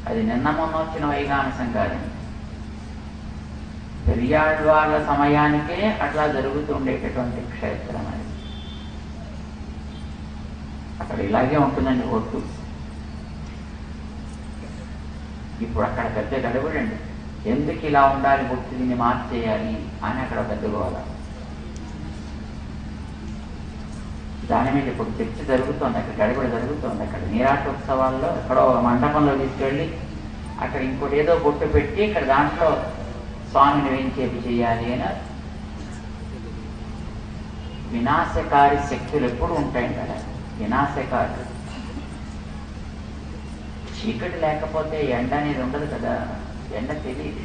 అది నిన్న మొన్న వచ్చిన వైఖానసం కాదండి. పెరియాళ్వార్ల సమయానికే అట్లా జరుగుతుండేటటువంటి క్షేత్రం అది. అక్కడ ఇలాగే ఉంటుందండి ఒట్టు. ఇప్పుడు అక్కడ పెద్ద గడబడండి. ఎందుకు ఇలా ఉండాలి, బొట్టు దీన్ని మార్చేయాలి అని అక్కడ పెద్ద గోల. దాని మీద ఇప్పుడు చర్చ జరుగుతోంది, అక్కడ గడబడి జరుగుతోంది. అక్కడ నీరాటోత్సవాల్లో ఎక్కడో మండపంలో తీసుకెళ్ళి అక్కడ ఇంకోటి ఏదో బొట్టు పెట్టి ఇక్కడ దాంట్లో స్వామిని వేయించేది చేయాలి అని. వినాశకారి శక్తులు ఎప్పుడు ఉంటాయండి కదా, వినాశకారి. చీకటి లేకపోతే ఎండ అనేది ఉండదు కదా, ఎండ తెలియదు,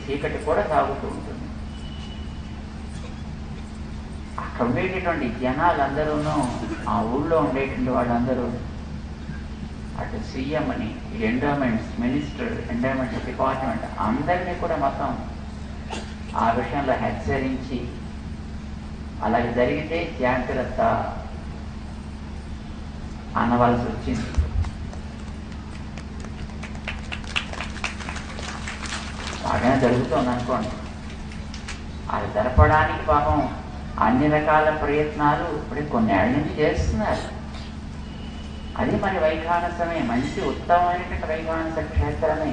చీకటి కూడా సాగుతూ ఉంటుంది. అక్కడ ఉండేటటువంటి జనాలందరూనూ, ఆ ఊళ్ళో ఉండేటువంటి వాళ్ళందరూ, అటు సీఎం అని, ఎండోమెంట్స్ మినిస్టర్, ఎండోమెంట్ డిపార్ట్మెంట్ అందరినీ కూడా మొత్తం ఆ విషయంలో హెచ్చరించి, అలాగే జరిగితే జాగ్రత్త అనవలసి వచ్చింది. బాగానే జరుగుతుంది అనుకోండి. అది జరపడానికి పాపం అన్ని రకాల ప్రయత్నాలు ఇప్పుడు కొన్నేళ్ల నుంచి చేస్తున్నారు. అది మరి వైఖానసమే, మంచి ఉత్తమమైనటువంటి వైఖానస క్షేత్రమే.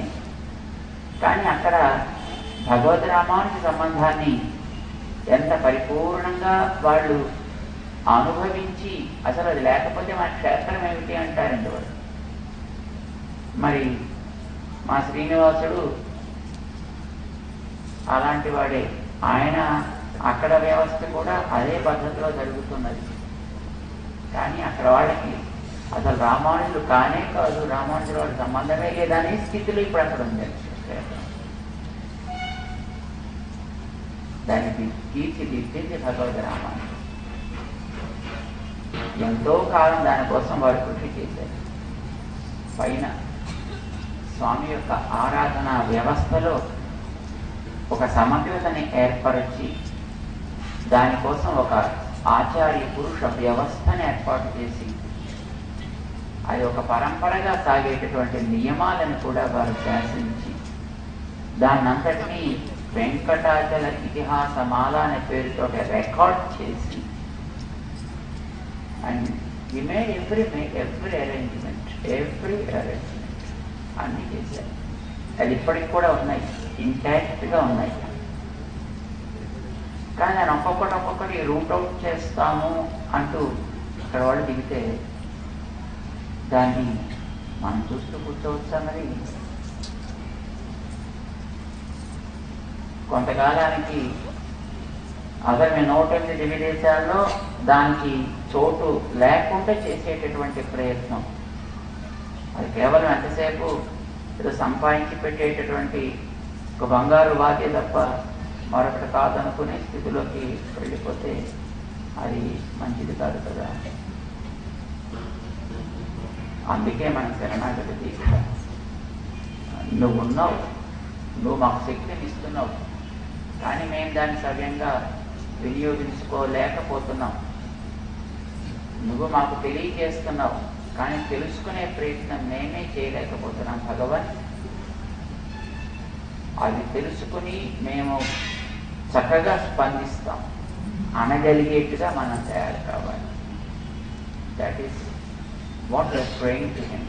కానీ అక్కడ భగవద్ రామానుజ సంబంధాన్ని ఎంత పరిపూర్ణంగా వాళ్ళు అనుభవించి, అసలు అది లేకపోతే మన క్షేత్రం ఏమిటి అంటారండి వాడు. మరి మా శ్రీనివాసుడు అలాంటి వాడే. ఆయన అక్కడ వ్యవస్థ కూడా అదే పద్ధతిలో జరుగుతున్నది. కానీ అక్కడ వాళ్ళకి అసలు రామానుజులు కానే కాదు, రామానుజుల వాడి సంబంధమే లేదనే స్థితిలో ఇప్పుడు అక్కడ ఉంది. దానికి తీర్చిదిద్దింది భగవద్ రామానుజులు. ఎంతో కాలం దానికోసం వారు కృషి చేశారు. పైన స్వామి యొక్క ఆరాధన వ్యవస్థలో ఒక సమగ్రతని ఏర్పరిచి, దానికోసం ఒక ఆచార్య పురుష వ్యవస్థను ఏర్పాటు చేసి, అది ఒక పరంపరగా సాగేటటువంటి నియమాలను కూడా వారు శాసించి, దాన్నంతటినీ వెంకటాచల ఇతిహాసమాల అనే పేరుతో రికార్డ్ చేసి, and we made every arrangement అన్నీ చేశారు. అది ఇప్పటికి కూడా ఉన్నాయి, ఇంటాక్ట్గా ఉన్నాయి. కానీ నేను ఒక్కొక్కటి రూట్ అవుట్ చేస్తాము అంటూ అక్కడ వాళ్ళు దిగితే దాన్ని మనం చూస్తూ కూర్చోవచ్చా? మరి కొంతకాలానికి అసలు 108 విదేశాల్లో దానికి చోటు లేకుండా చేసేటటువంటి ప్రయత్నం. అది కేవలం ఎంతసేపు ఏదో సంపాదించి పెట్టేటటువంటి ఒక బంగారు వాద్య తప్ప మరొకటి కాదనుకునే స్థితిలోకి వెళ్ళిపోతే అది మంచిది కాదు కదా. అందుకే మన శరణాగతి దీక్ష. నువ్వు ఉన్నావు, నువ్వు మాకు శక్తిని ఇస్తున్నావు, కానీ మేము దాన్ని సవ్యంగా వినియోగించుకోలేకపోతున్నాం. నువ్వు మాకు తెలియజేస్తున్నావు, కానీ తెలుసుకునే ప్రయత్నం మేమే చేయలేకపోతున్నాం భగవన్. అది తెలుసుకుని మేము చక్కగా స్పందిస్తాం అనగలిగేట్టుగా మనం తయారు కావాలి. That is what we are praying to him.